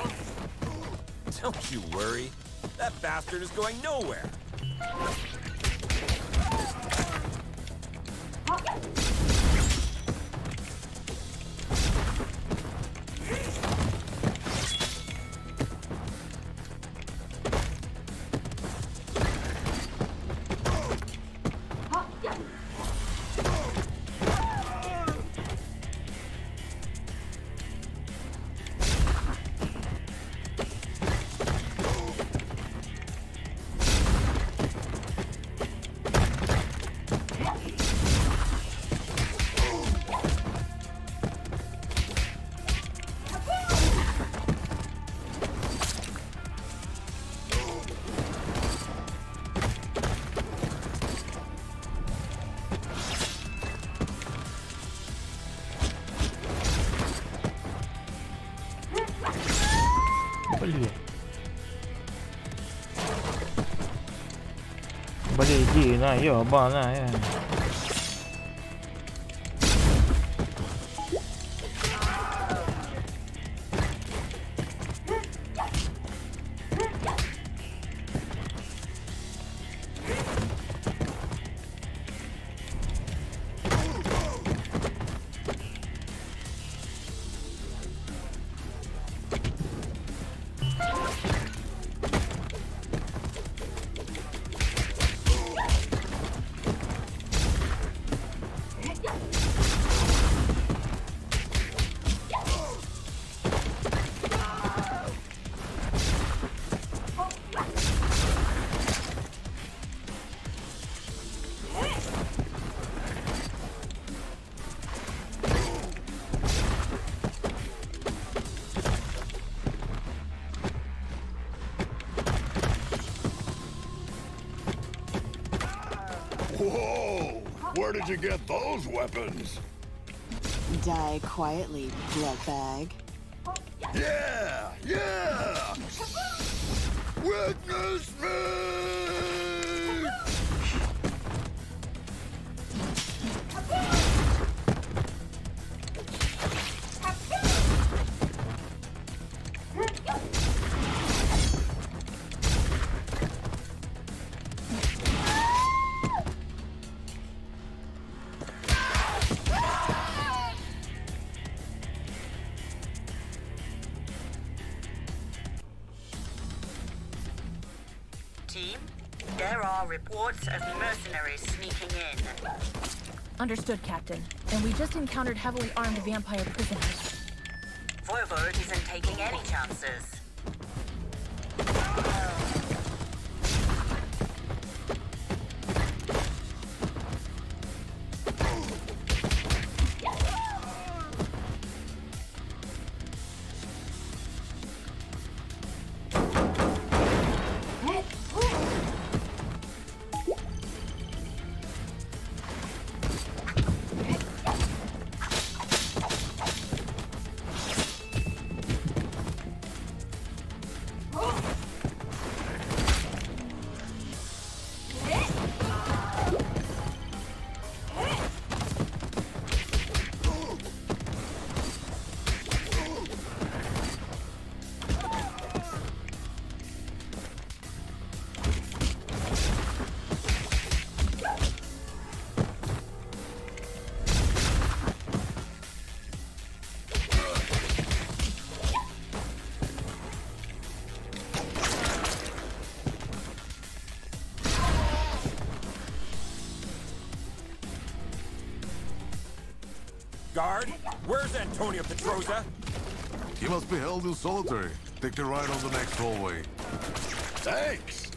Don't you worry. That bastard is going nowhere. Блин. Блин, на, ёбаная. Whoa! Where did you get those weapons? Die quietly, bloodbag. Yeah! Yeah! Witness me! Team, there are reports of mercenaries sneaking in. Understood, Captain. And we just encountered heavily armed vampire prisoners. Voivode isn't taking any chances. Guard, where's Antonio Petroza? He must be held in solitary. Take a ride on the next hallway. Thanks!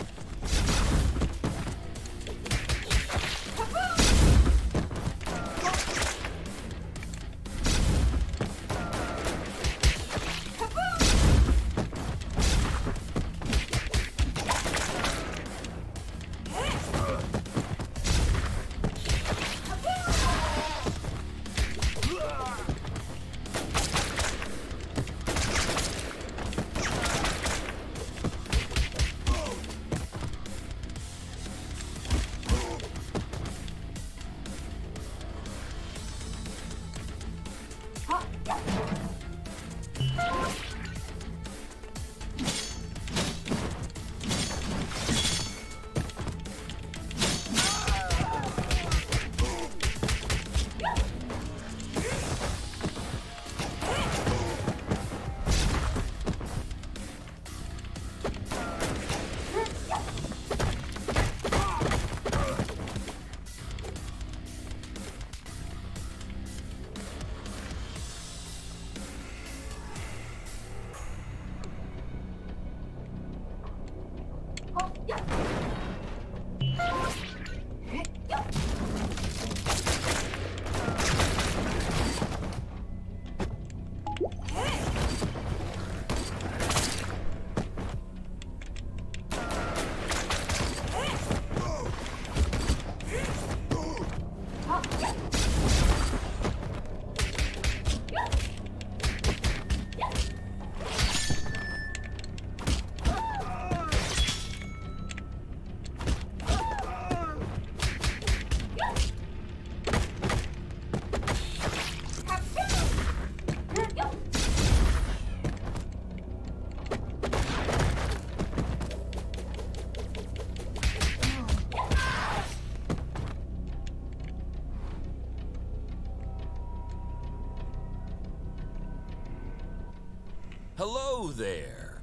Hello there.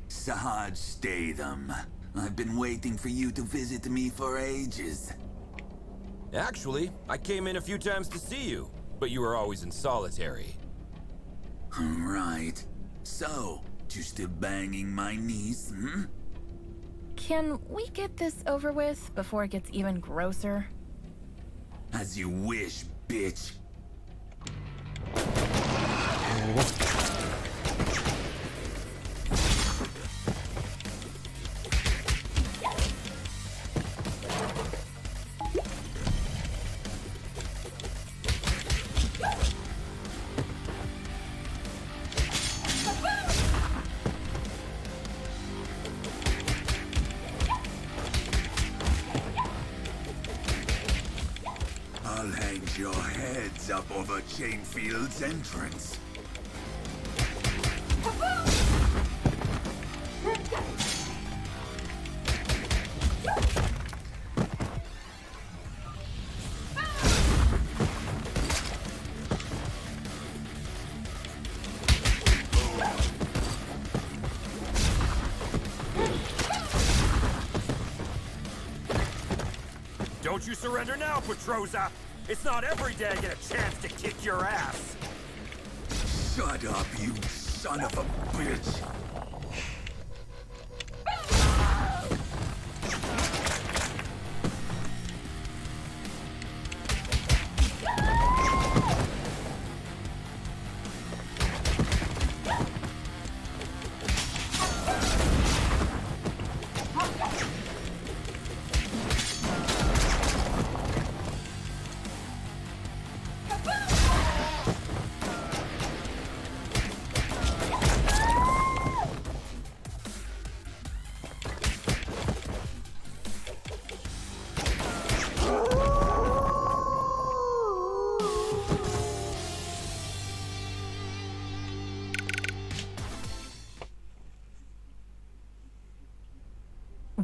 Sahaj Statham. I've been waiting for you to visit me for ages. Actually, I came in a few times to see you, but you were always in solitary. Right. So, you still banging my niece, hmm? Can we get this over with before it gets even grosser? As you wish, bitch. I'll hang your heads up over Chainfield's entrance. Don't you surrender now, Petroza! It's not every day I get a chance to kick your ass! Shut up, you son of a bitch!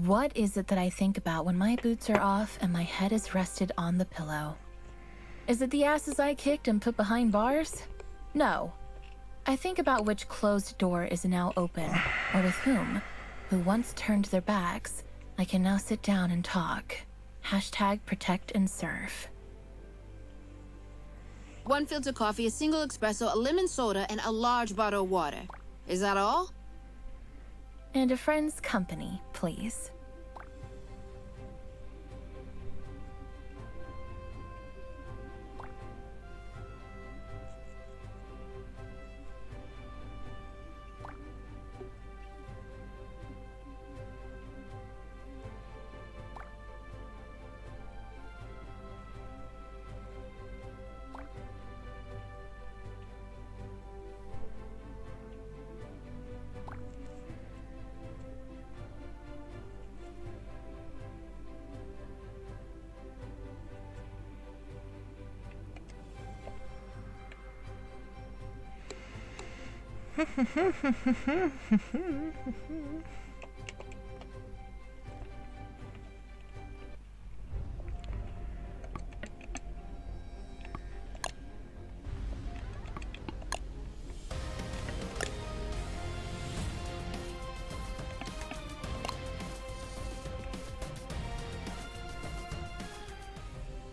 What is it that I think about when my boots are off and my head is rested on the pillow? Is it the asses I kicked and put behind bars? No. I think about which closed door is now open, or with whom, who once turned their backs, I can now sit down and talk. Hashtag protect and serve. 1 filter coffee, a single espresso, a lemon soda, and a large bottle of water. Is that all? And a friend's company, please.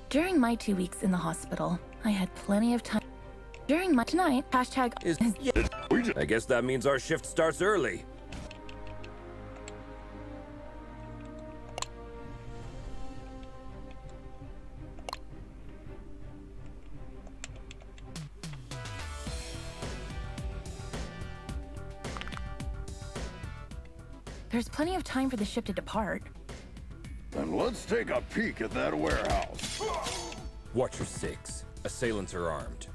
During my 2 weeks in the hospital, I had plenty of time. During my tonight, hashtag is... I guess that means our shift starts early. There's plenty of time for the ship to depart. Then let's take a peek at that warehouse. Watcher 6. Assailants are armed.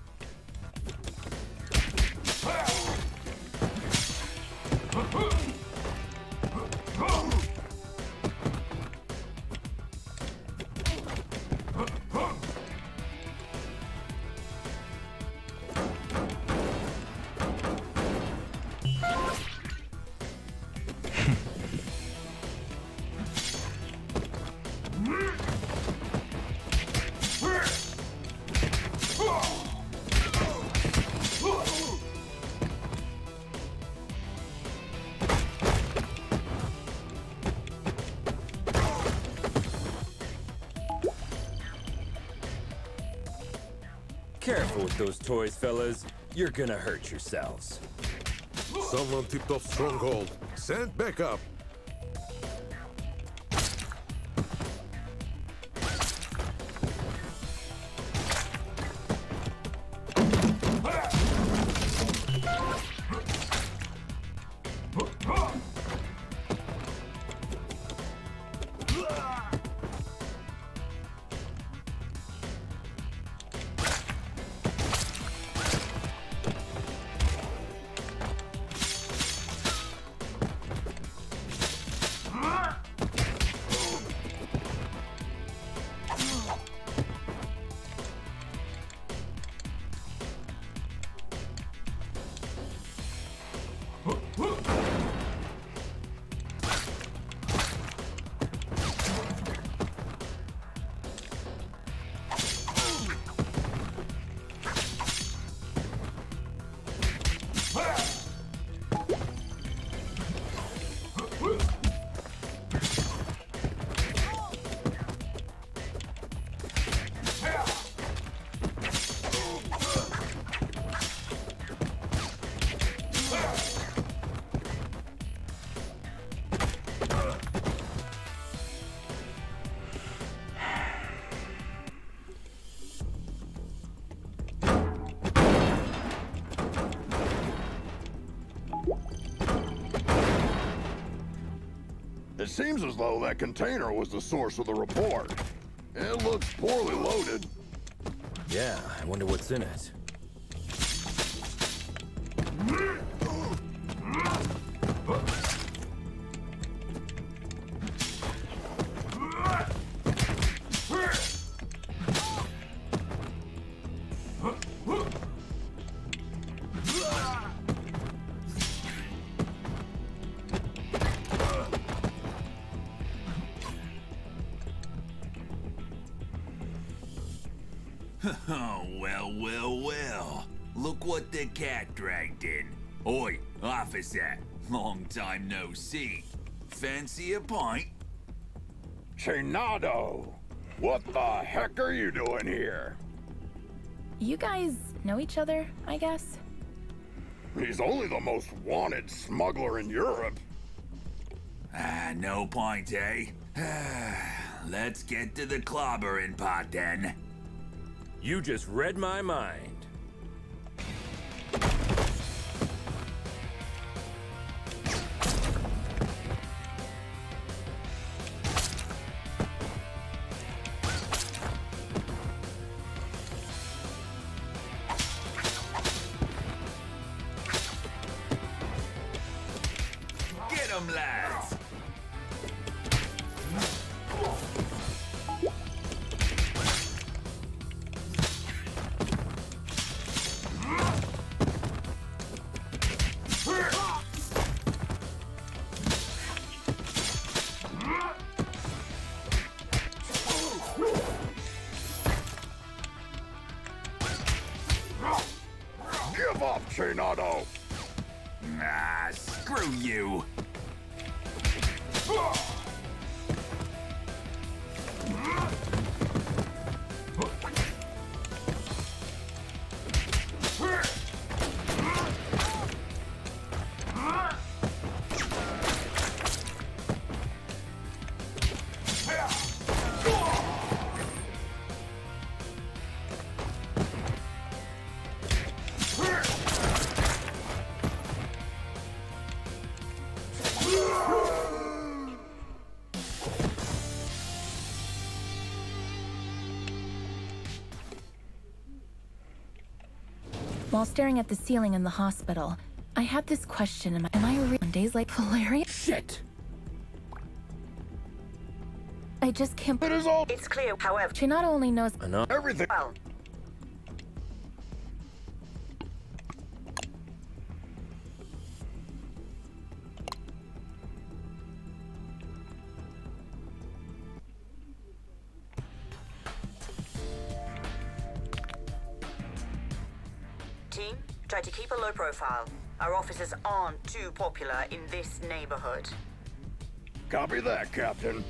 Careful with those toys, fellas. You're gonna hurt yourselves. Someone tipped off Stronghold. Send backup. It seems as though that container was the source of the report. It looks poorly loaded. Yeah, I wonder what's in it. Oh, well. Look what the cat dragged in. Oi, officer. Long time no see. Fancy a pint? Chinado! What the heck are you doing here? You guys know each other, I guess? He's only the most wanted smuggler in Europe. No point, eh? Let's get to the clobbering pot then. You just read my mind. Get 'em, lads! Give up, Chinado! Ah, screw you! While staring at the ceiling in the hospital, I had this question: am I real on days like Valeria? Shit! I just can't. It is all. It's clear, however. She not only knows Enough. Everything. Well, team, try to keep a low profile. Our officers aren't too popular in this neighborhood. Copy that, Captain.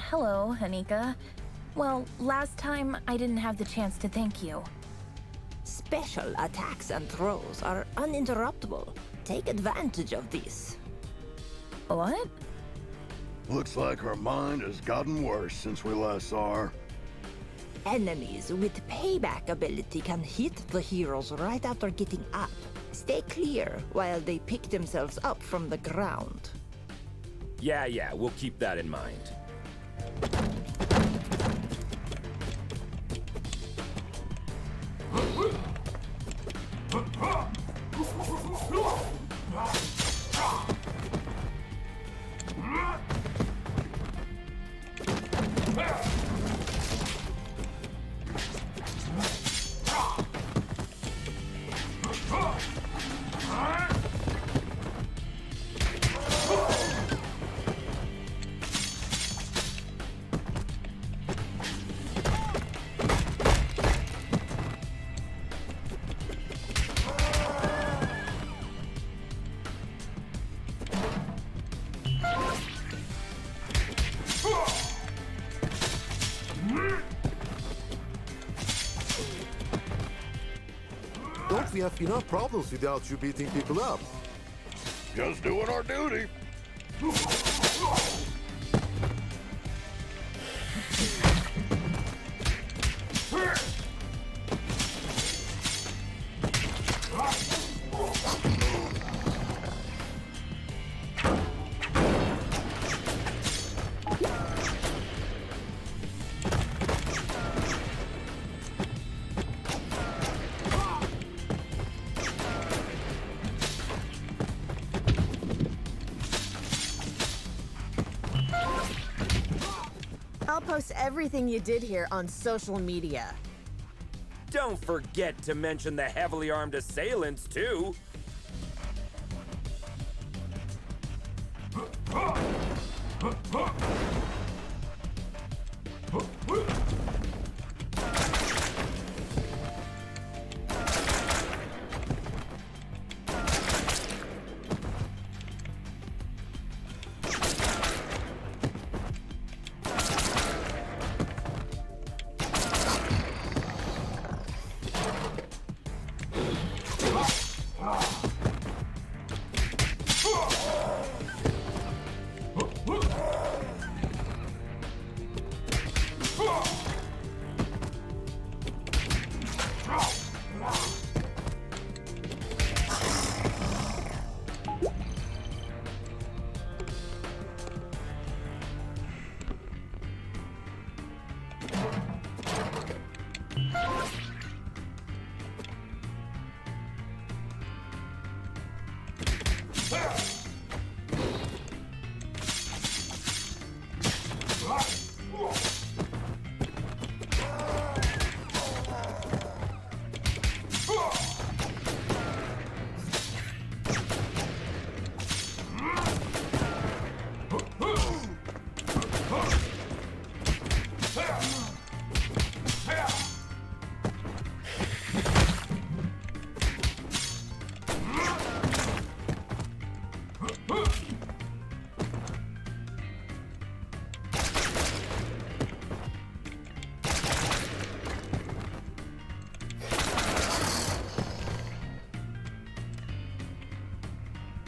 Hello, Anika. Well, last time I didn't have the chance to thank you. Special attacks and throws are uninterruptible. Take advantage of this. What? Looks like her mind has gotten worse since we last saw her. Enemies with payback ability can hit the heroes right after getting up. Stay clear while they pick themselves up from the ground. Yeah, we'll keep that in mind. Don't we have enough problems without you beating people up? Just doing our duty. I'll post everything you did here on social media. Don't forget to mention the heavily armed assailants, too.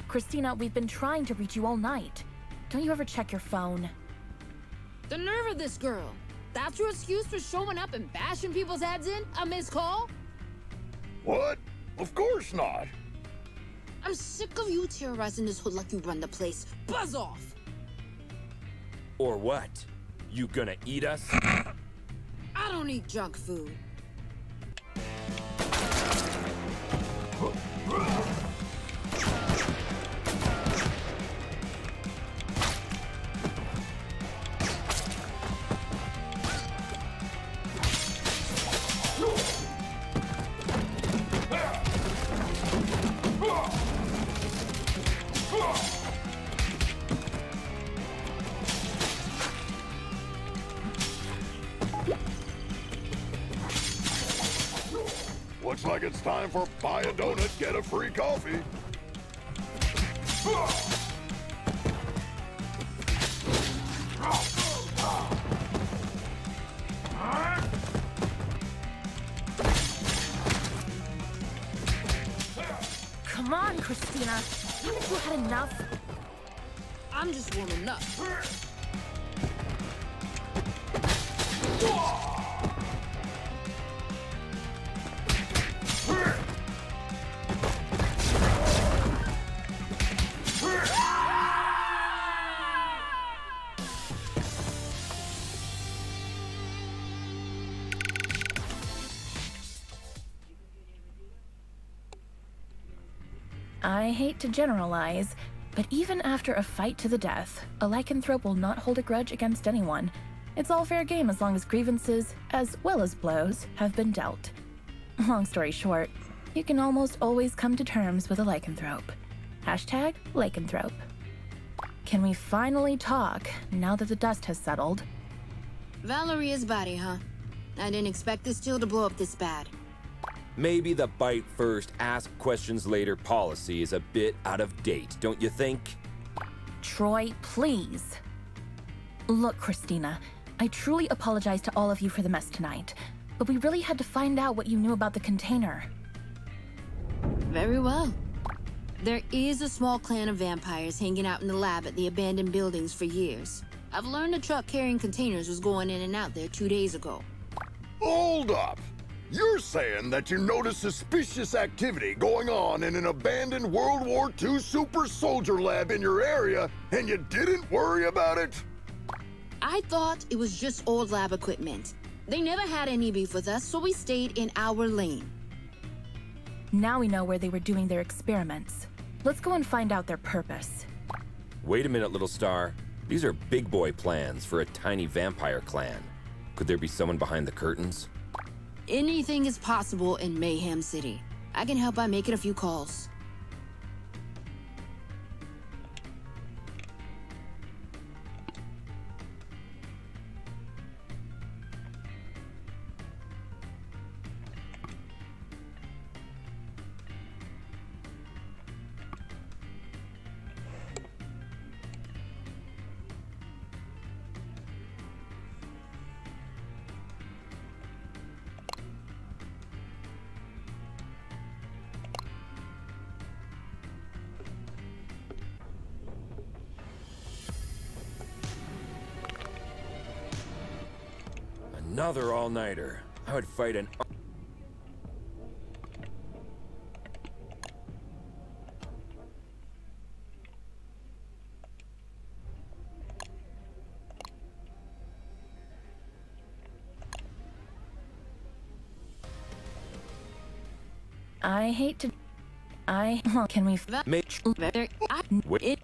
Christina, we've been trying to reach you all night. Don't you ever check your phone? The nerve of this girl. That's your excuse for showing up and bashing people's heads in? A missed call? What? Of course not. I'm sick of you terrorizing this hood like you run the place. Buzz off! Or what? You gonna eat us? I don't eat junk food. Looks like it's time for buy a donut, get a free coffee. Come on, Christina. Haven't you had enough? I'm just warming up. I hate to generalize, but even after a fight to the death, a lycanthrope will not hold a grudge against anyone. It's all fair game as long as grievances, as well as blows, have been dealt. Long story short, you can almost always come to terms with a lycanthrope. Hashtag lycanthrope. Can we finally talk now that the dust has settled? Valeria's body, huh? I didn't expect this deal to blow up this bad. Maybe the bite first, ask questions later policy is a bit out of date, don't you think? Troy, please. Look, Christina, I truly apologize to all of you for the mess tonight, but we really had to find out what you knew about the container. Very well. There is a small clan of vampires hanging out in the lab at the abandoned buildings for years. I've learned a truck carrying containers was going in and out there 2 days ago. Hold up! You're saying that you noticed suspicious activity going on in an abandoned World War II super soldier lab in your area, and you didn't worry about it? I thought it was just old lab equipment. They never had any beef with us, so we stayed in our lane. Now we know where they were doing their experiments. Let's go and find out their purpose. Wait a minute, little star. These are big boy plans for a tiny vampire clan. Could there be someone behind the curtains? Anything is possible in Mayhem City. I can help by making a few calls. Another all-nighter. I would fight an... I hate to... Can we... Wait.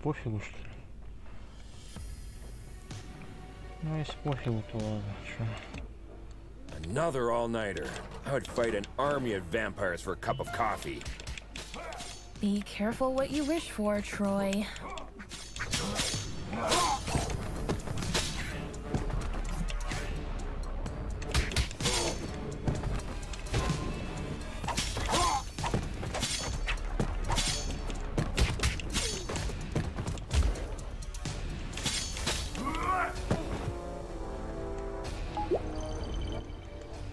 Пофигу, что ли? Ну, если пофигу, то ладно, чё. Another all-nighter. I would fight an army of vampires for a cup of coffee. Be careful what you wish for, Troy.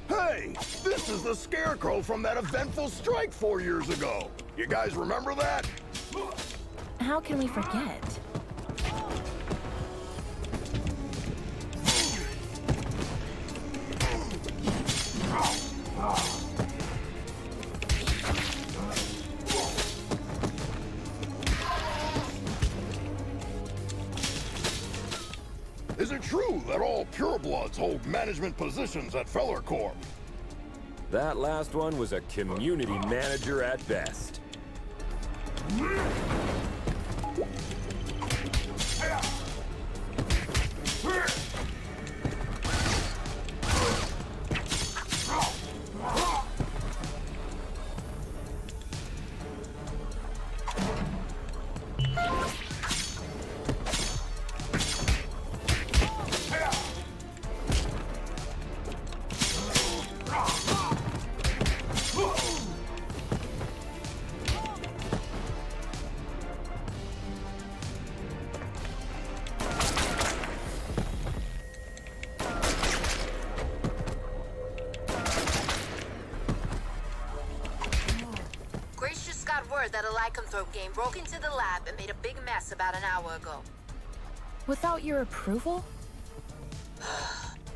Hey, this is the Scarecrow from that eventful strike 4 years ago. You guys remember that? How can we forget? Is it true that all purebloods hold management positions at Feller Corp? That last one was a community manager at best. That a lycanthrope game broke into the lab and made a big mess about an hour ago. Without your approval?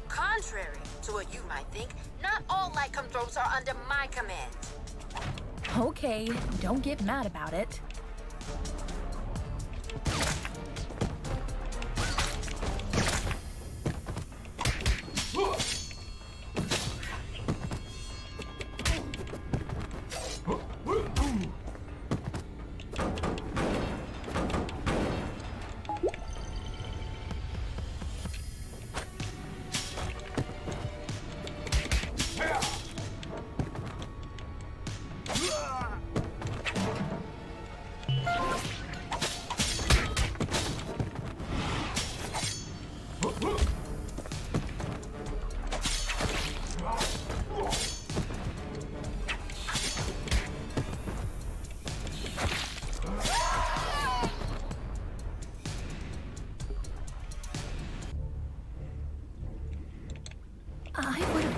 Contrary to what you might think, not all lycanthropes are under my command. Okay, don't get mad about it.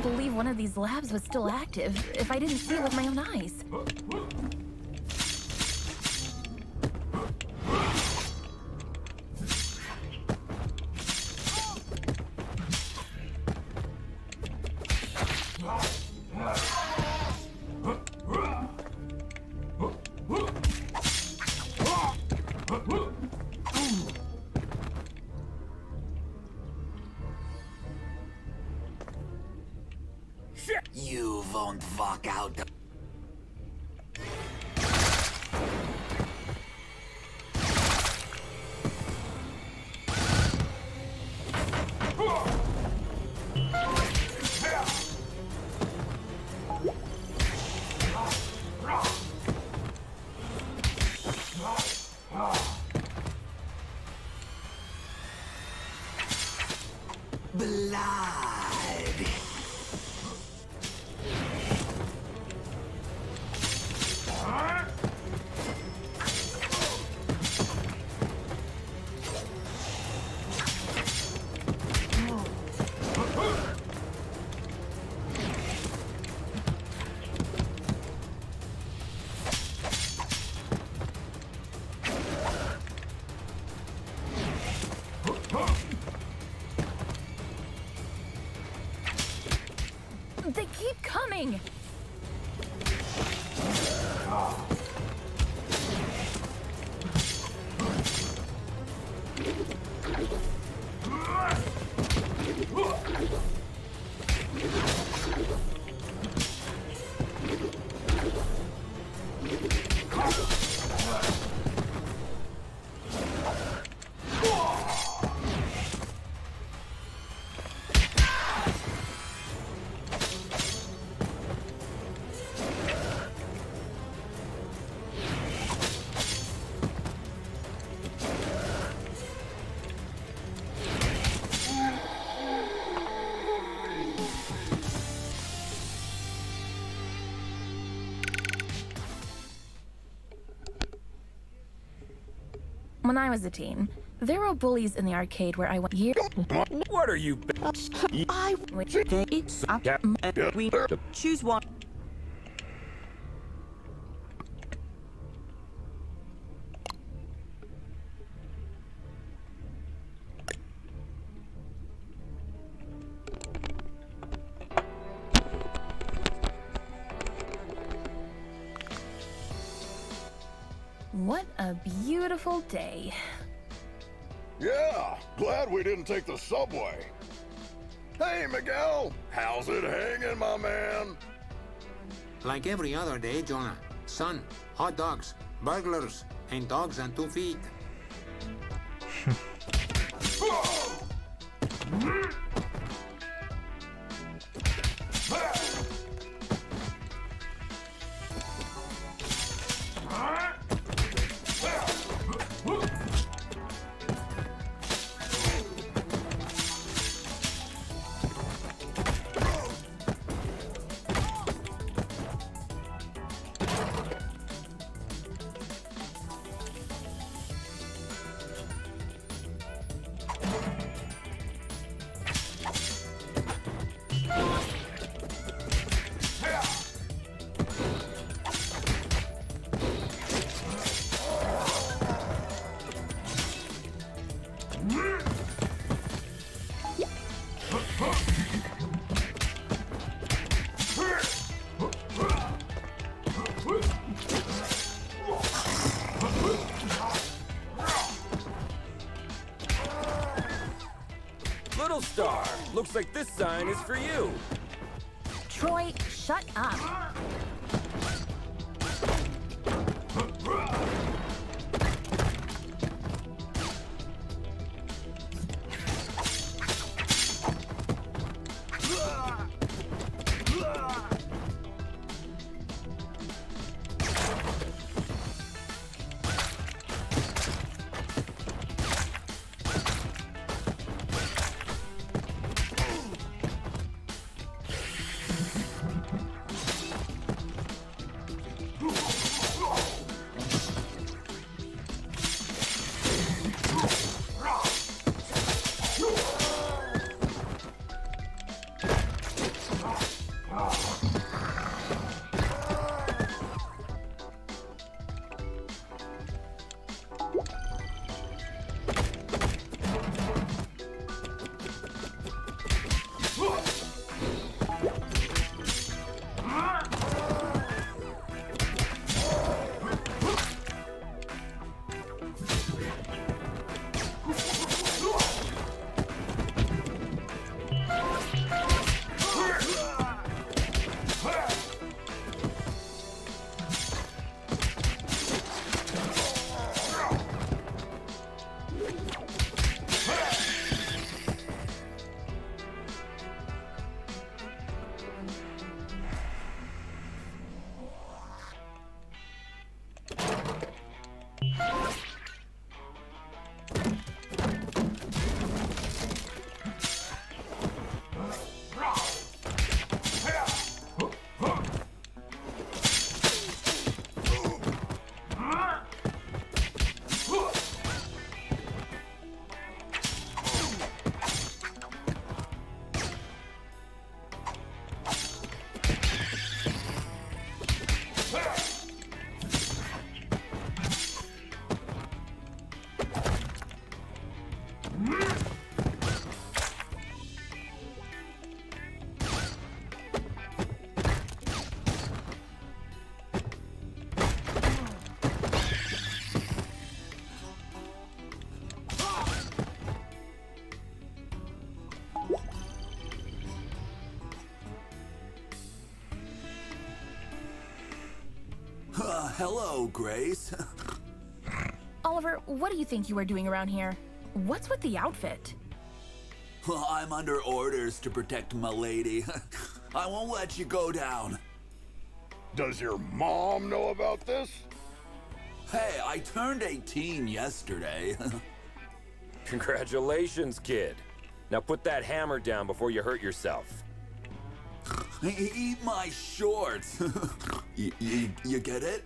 can't believe one of these labs was still active if I didn't see it with my own eyes. You won't walk out. Blood. They keep coming! When I was a teen, there were bullies in the arcade where I went years. What are you? I we choose one. What a beautiful day. Yeah, glad we didn't take the subway. Hey, Miguel, how's it hanging, my man? Like every other day, Jonah. Sun, hot dogs, burglars, and dogs on 2 feet. Little Star, looks like this sign is for you. Troy, shut up. hello, Grace. Oliver, what do you think you are doing around here? What's with the outfit? Well, I'm under orders to protect my lady. I won't let you go down. Does your mom know about this? Hey, I turned 18 yesterday. Congratulations, kid. Now put that hammer down before you hurt yourself. Eat my shorts. You get it?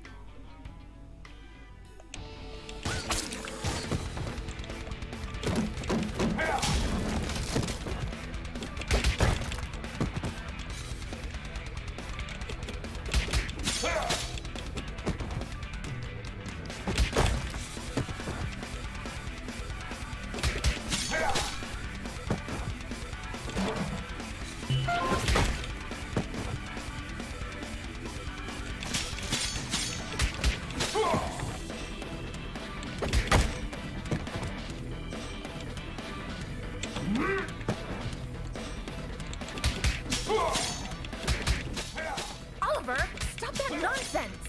Oliver, stop that nonsense!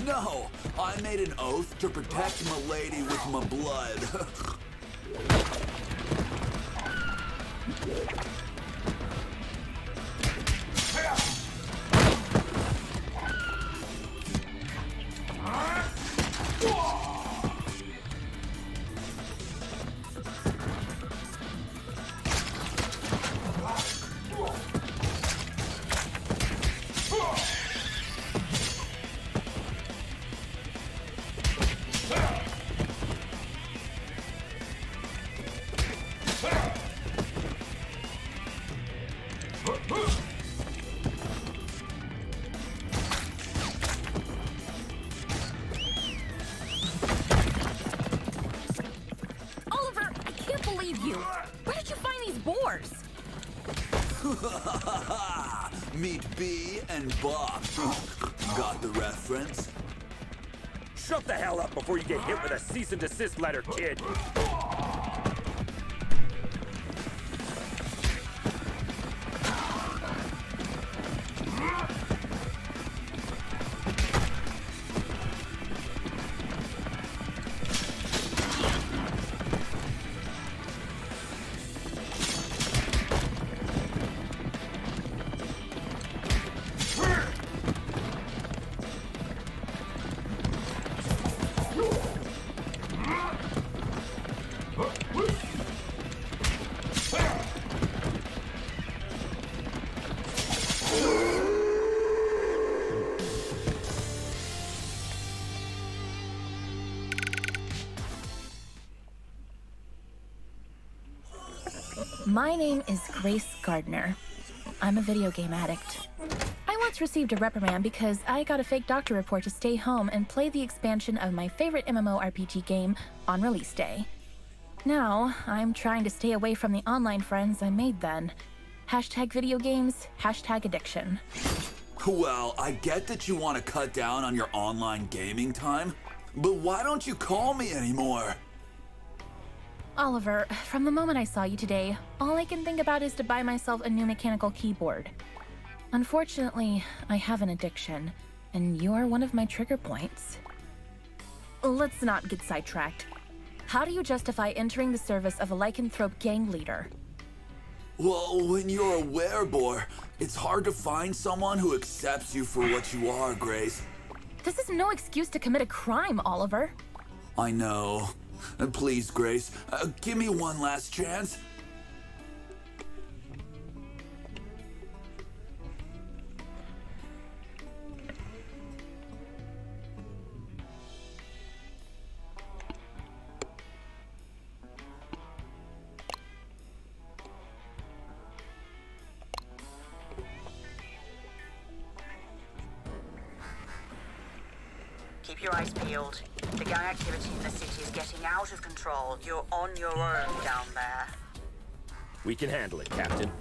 No, I made an oath to protect my lady with my blood. Oliver, I can't believe you! Where did you find these boars? Meet B and Bob. Got the reference? Shut the hell up before you get hit with a cease and desist letter, kid. My name is Grace Gardner. I'm a video game addict. I once received a reprimand because I got a fake doctor report to stay home and play the expansion of my favorite MMORPG game on release day. Now, I'm trying to stay away from the online friends I made then. Hashtag video games, hashtag addiction. Well, I get that you want to cut down on your online gaming time, but why don't you call me anymore? Oliver, from the moment I saw you today, all I can think about is to buy myself a new mechanical keyboard. Unfortunately, I have an addiction, and you're one of my trigger points. Let's not get sidetracked. How do you justify entering the service of a lycanthrope gang leader? Well, when you're a werebore, it's hard to find someone who accepts you for what you are, Grace. This is no excuse to commit a crime, Oliver. I know. Please, Grace, give me one last chance. Keep your eyes peeled. The gang activity in the city is getting out of control. You're on your own down there. We can handle it, Captain.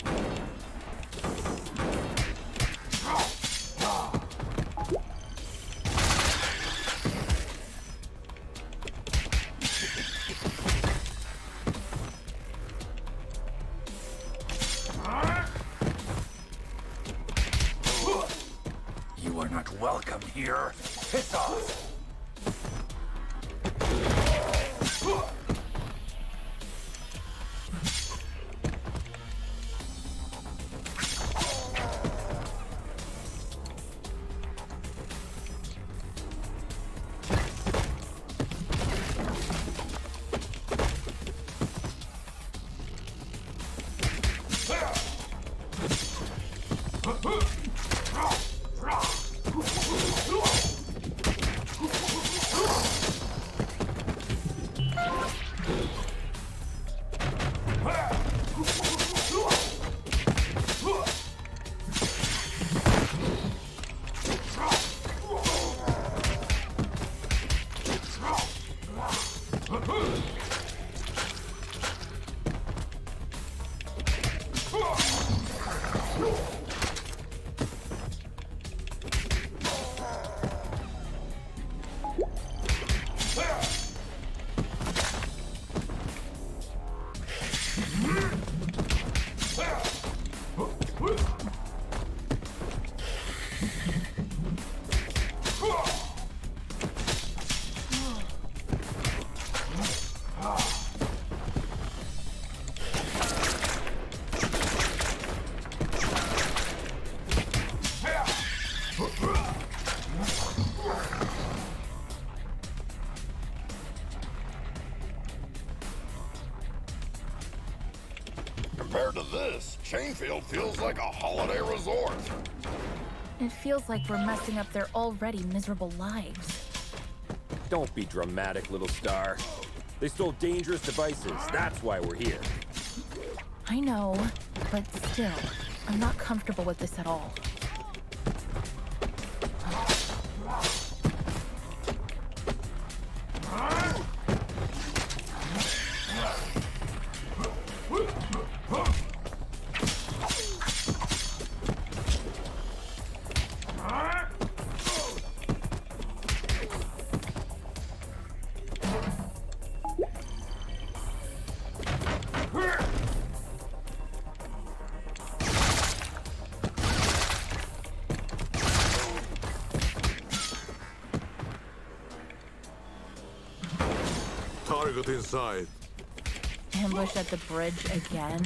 You are not welcome here. Piss off! Compared to this, Chainfield feels like a holiday resort. It feels like we're messing up their already miserable lives. Don't be dramatic, little star. They stole dangerous devices. That's why we're here. I know, but still, I'm not comfortable with this at all. Target inside. Ambush at the bridge again?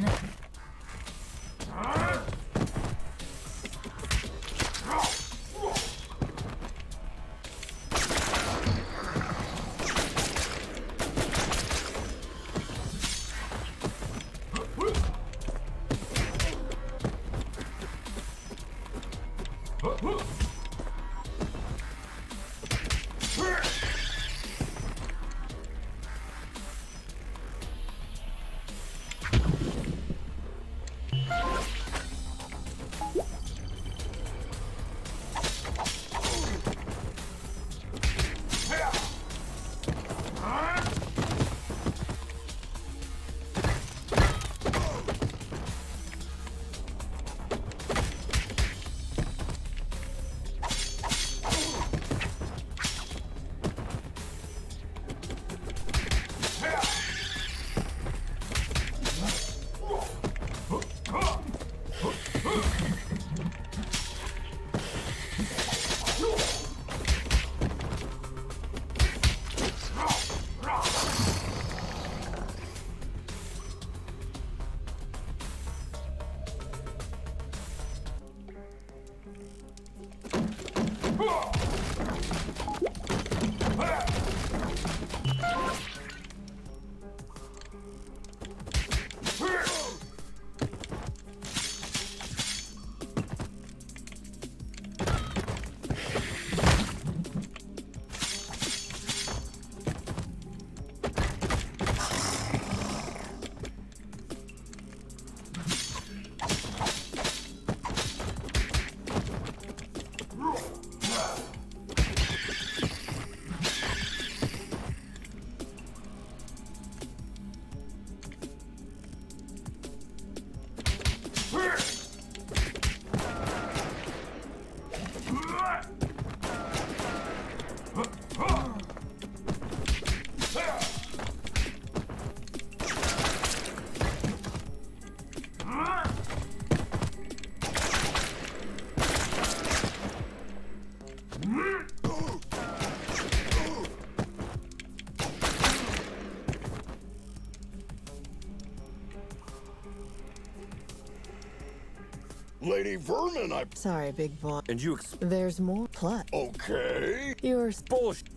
Lady Vermin, Sorry, big boy. And you There's more plot. Okay. You're bullshit.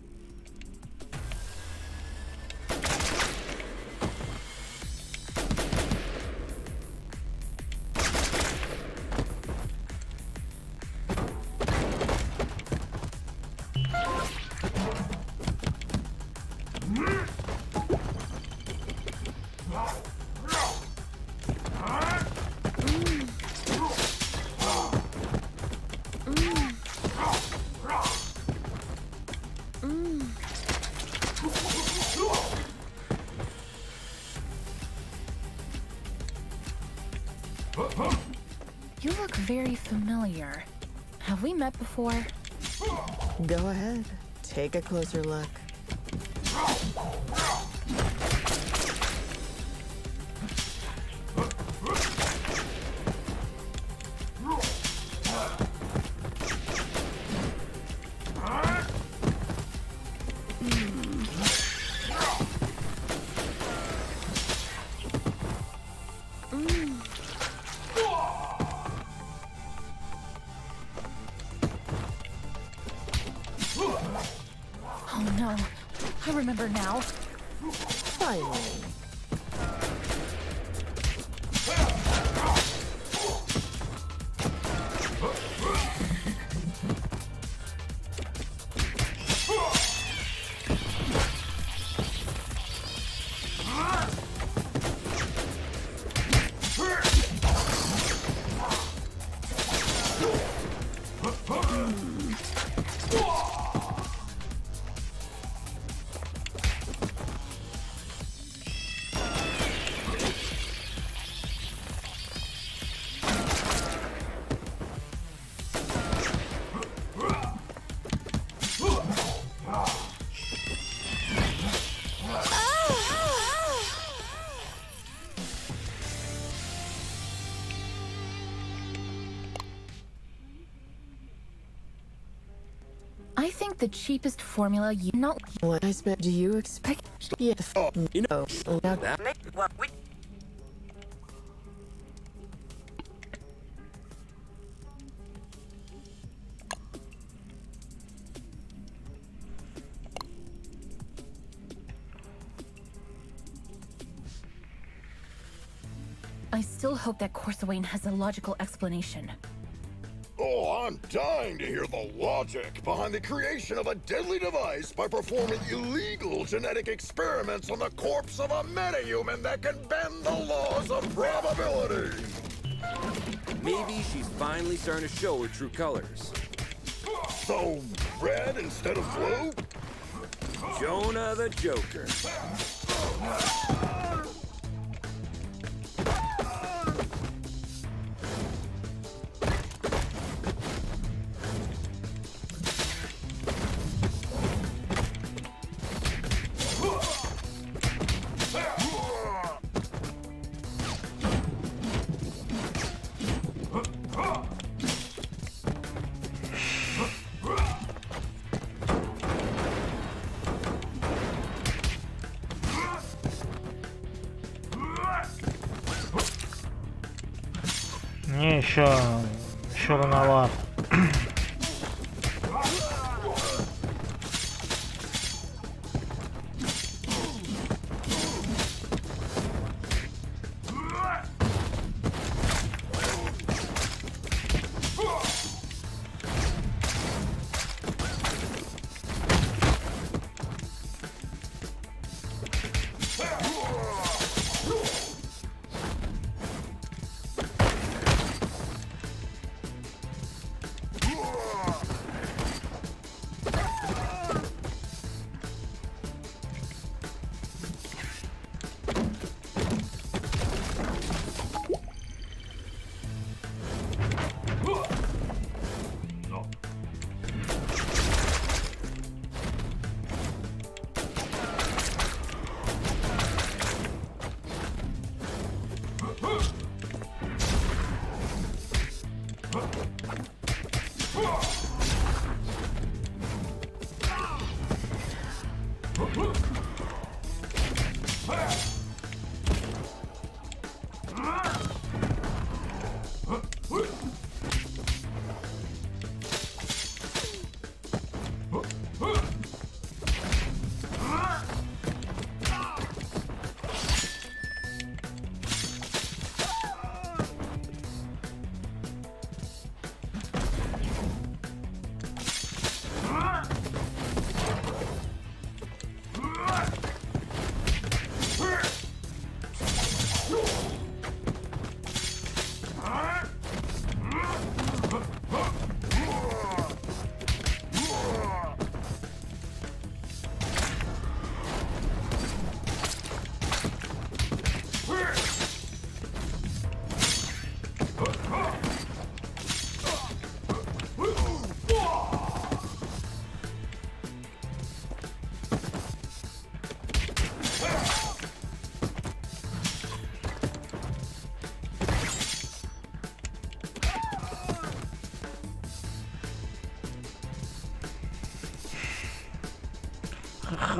You look very familiar. Have we met before? Go ahead. Take a closer look. Oh no, I remember now. Finally. I think the cheapest formula you not What I spent, do you expect? Yes. You know Now, that. Well, we... I still hope that Corsawane has a logical explanation. Oh, I'm dying to hear the logic behind the creation of a deadly device by performing illegal genetic experiments on the corpse of a metahuman that can bend the laws of probability. Maybe she's finally starting to show her true colors. So, red instead of blue? Jonah the Joker. Не, еще рановато.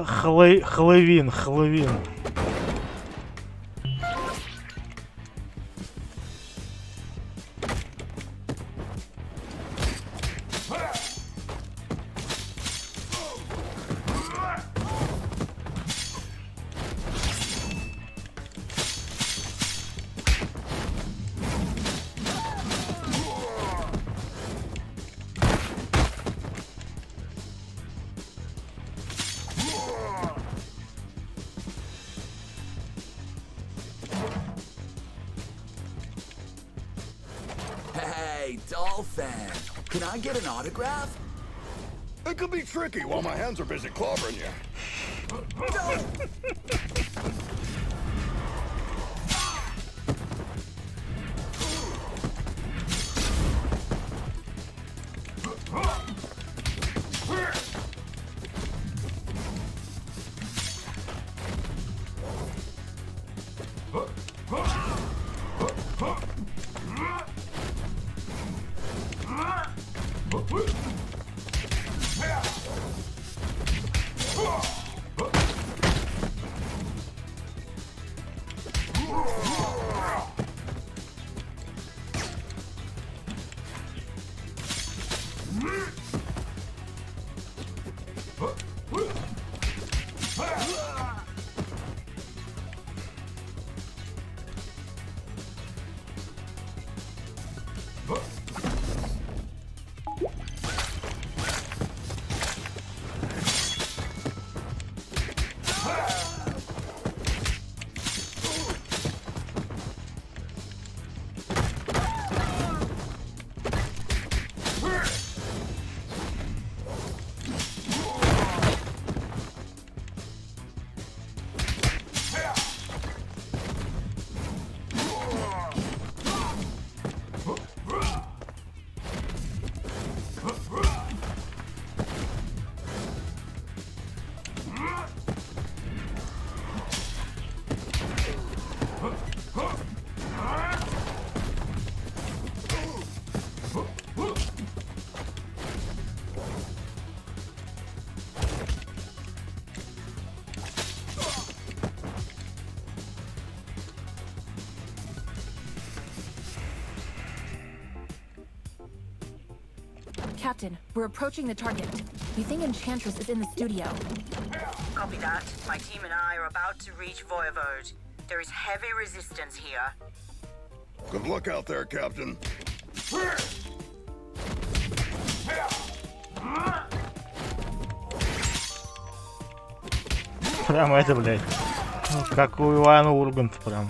Хлывин. Hey, Dolphin. Can I get an autograph? It could be tricky while my hands are busy clobbering you. Captain, we're approaching the target. We think Enchantress is in the studio. Copy that. My team and I are about to reach Voivode. There is heavy resistance here. Good luck out there, Captain. Прям это, блядь. Ну, как у Ивана Урганта прям.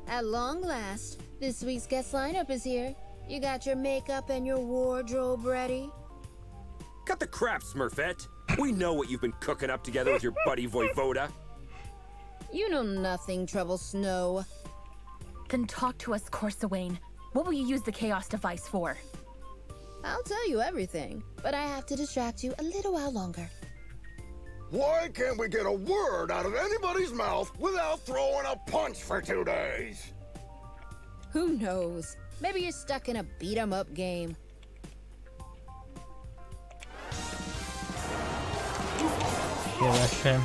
At long last, this week's guest lineup is here. You got your makeup and your wardrobe ready? Cut the crap, Smurfette. We know what you've been cooking up together with your buddy Voivoda. You know nothing, Trouble Snow. Then talk to us, Corsawane. What will you use the Chaos device for? I'll tell you everything, but I have to distract you a little while longer. Why can't we get a word out of anybody's mouth without throwing a punch for 2 days? Who knows? Maybe you're stuck in a beat-em-up game. Yeah, that's him.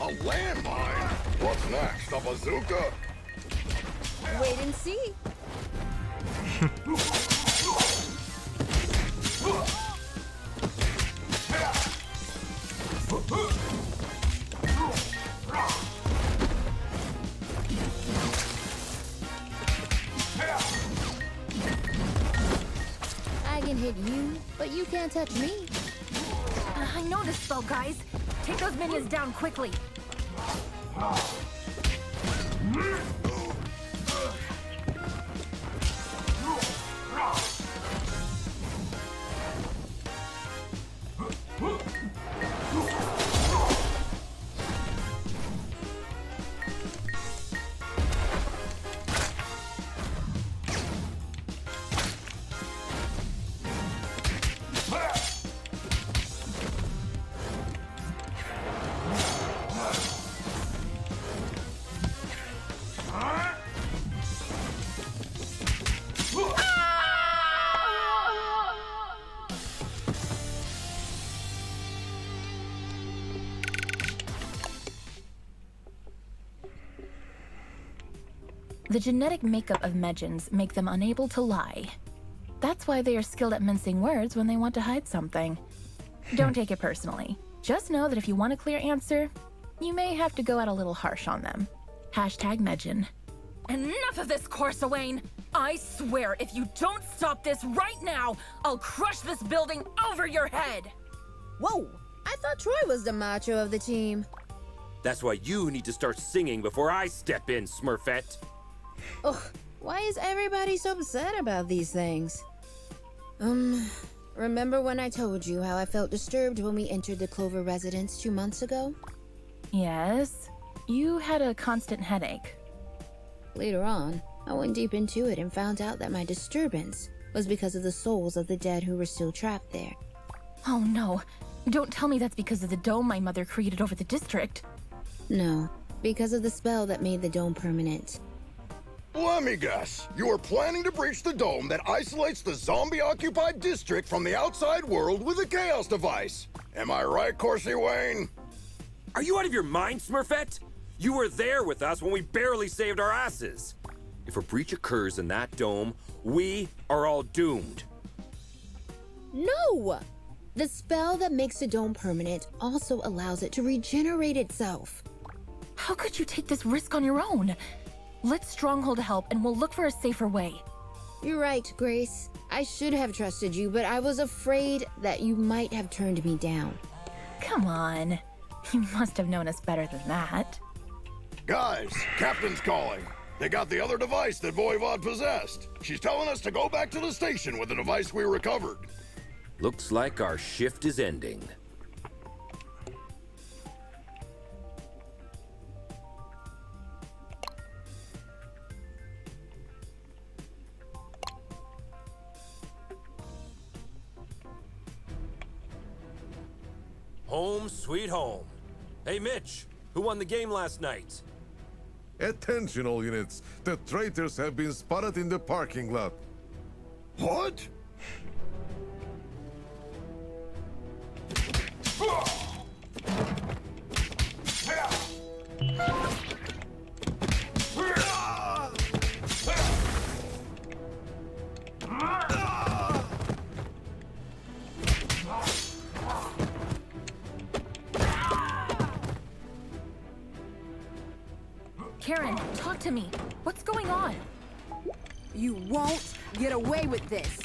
A landmine? What's next? A bazooka? Wait and see. I can hit you, but you can't touch me. I know this spell, guys. Take those minions down quickly. The genetic makeup of Medjans make them unable to lie. That's why they are skilled at mincing words when they want to hide something. Don't take it personally. Just know that if you want a clear answer, you may have to go out a little harsh on them. #Medjan. Enough of this, Corsawane! I swear, if you don't stop this right now, I'll crush this building over your head! Whoa! I thought Troy was the macho of the team. That's why you need to start singing before I step in, Smurfette. Ugh, why is everybody so upset about these things? Remember when I told you how I felt disturbed when we entered the Clover residence 2 months ago? Yes. You had a constant headache. Later on, I went deep into it and found out that my disturbance was because of the souls of the dead who were still trapped there. Oh no. Don't tell me that's because of the dome my mother created over the district. No, because of the spell that made the dome permanent. Let me guess. You are planning to breach the dome that isolates the zombie-occupied district from the outside world with a chaos device. Am I right, Corsi Wayne? Are you out of your mind, Smurfette? You were there with us when we barely saved our asses. If a breach occurs in that dome, we are all doomed. No! The spell that makes the dome permanent also allows it to regenerate itself. How could you take this risk on your own? Let Stronghold help and we'll look for a safer way. You're right, Grace. I should have trusted you, but I was afraid that you might have turned me down. Come on. You must have known us better than that. Guys, Captain's calling. They got the other device that Voivod possessed. She's telling us to go back to the station with the device we recovered. Looks like our shift is ending. Home sweet home. Hey, Mitch, who won the game last night? Attention, all units. The traitors have been spotted in the parking lot. What? Karen, talk to me. What's going on? You won't get away with this.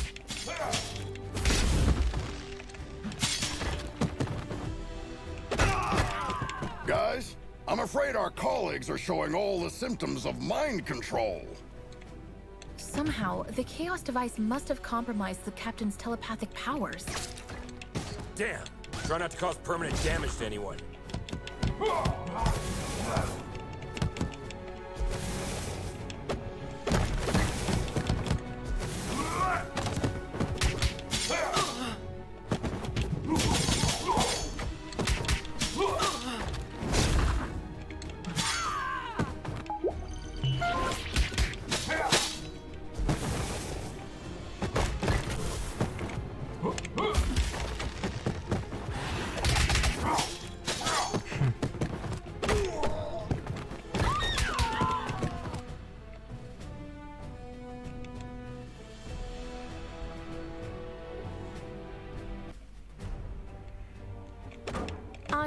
Guys, I'm afraid our colleagues are showing all the symptoms of mind control. Somehow, the Chaos device must have compromised the Captain's telepathic powers. Damn. Try not to cause permanent damage to anyone.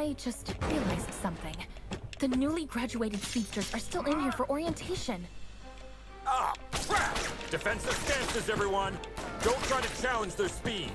I just realized something. The newly graduated speedsters are still in here for orientation. Ah, crap! Defensive stances, everyone! Don't try to challenge their speed.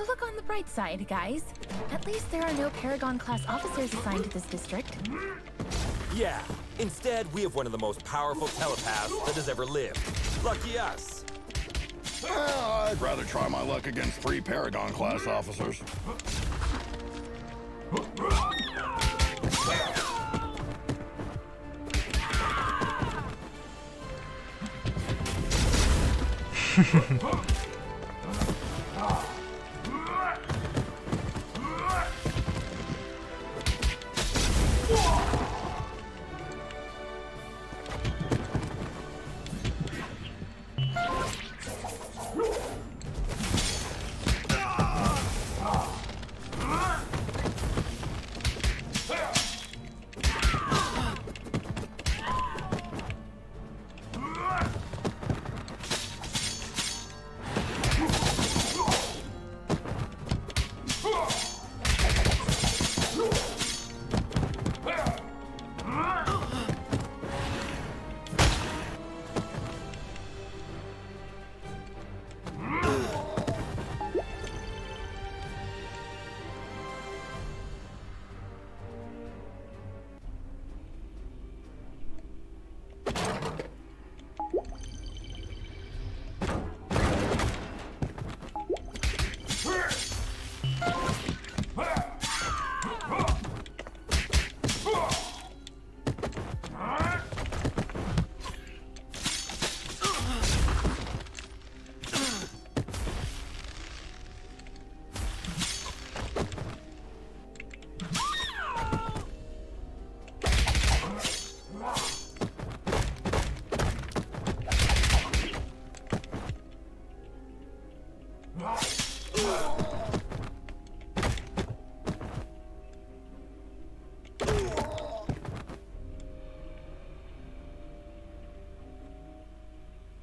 Look on the bright side, guys. At least there are no Paragon-class officers assigned to this district. Yeah, instead we have one of the most powerful telepaths that has ever lived. Lucky us. I'd rather try my luck against 3 Paragon-class officers.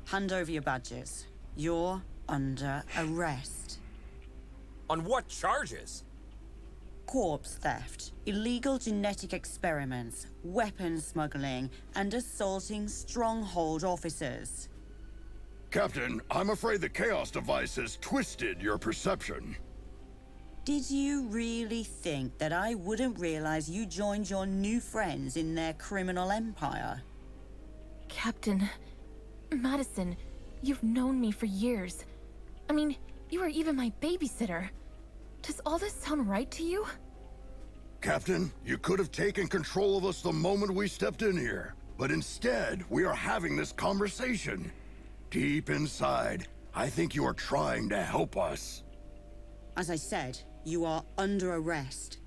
Hand over your badges. You're under arrest. On what charges? Corpse theft, illegal genetic experiments, weapons smuggling, and assaulting Stronghold officers. Captain, I'm afraid the Chaos device has twisted your perception. Did you really think that I wouldn't realize you joined your new friends in their criminal empire? Captain Madison, you've known me for years. I mean, you were even my babysitter. Does all this sound right to you? Captain, you could have taken control of us the moment we stepped in here. But instead, we are having this conversation. Deep inside, I think you are trying to help us. As I said, you are under arrest.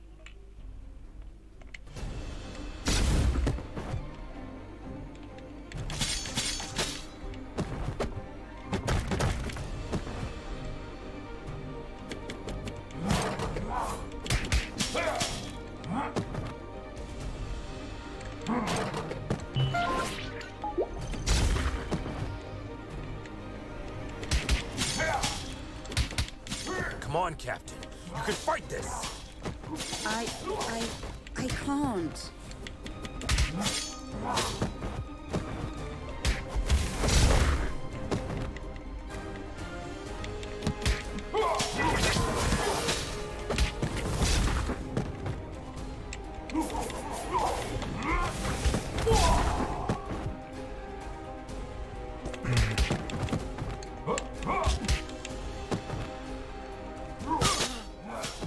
Come on, Captain. You can fight this. I can't.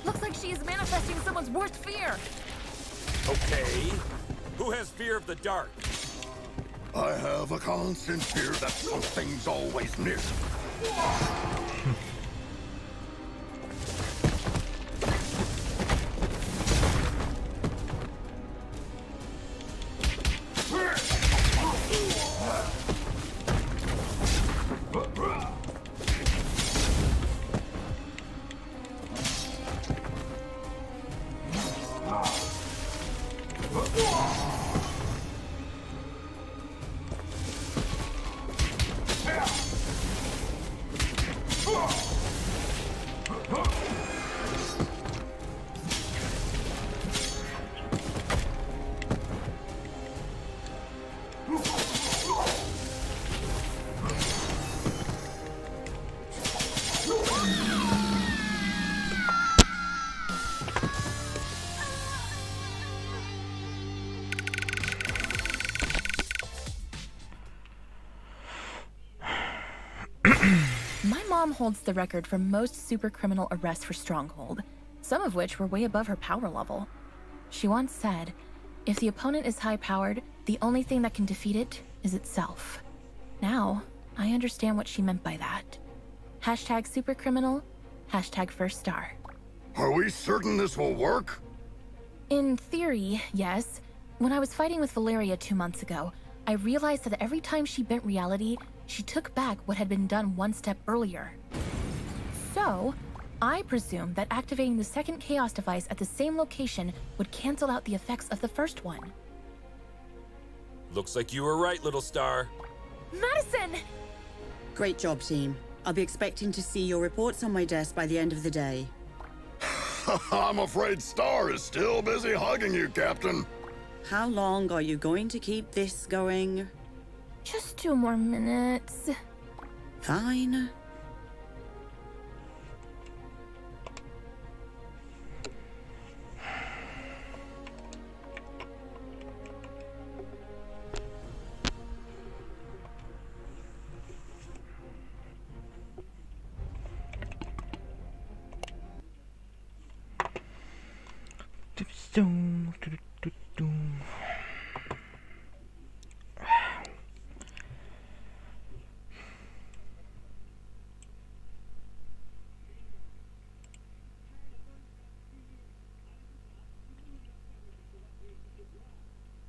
Looks like she is manifesting someone's worst fear. Okay. Who has fear of the dark? I have a constant fear that something's always near. My mom holds the record for most super criminal arrests for Stronghold, some of which were way above her power level. She once said, if the opponent is high-powered, the only thing that can defeat it is itself. Now, I understand what she meant by that. Hashtag supercriminal, hashtag first star. Are we certain this will work? In theory, yes. When I was fighting with Valeria 2 months ago, I realized that every time she bent reality, she took back what had been done one step earlier. So, I presume that activating the second chaos device at the same location would cancel out the effects of the first one. Looks like you were right, little star. Madison! Great job, team. I'll be expecting to see your reports on my desk by the end of the day. I'm afraid Star is still busy hugging you, Captain. How long are you going to keep this going? Just 2 more minutes. Fine.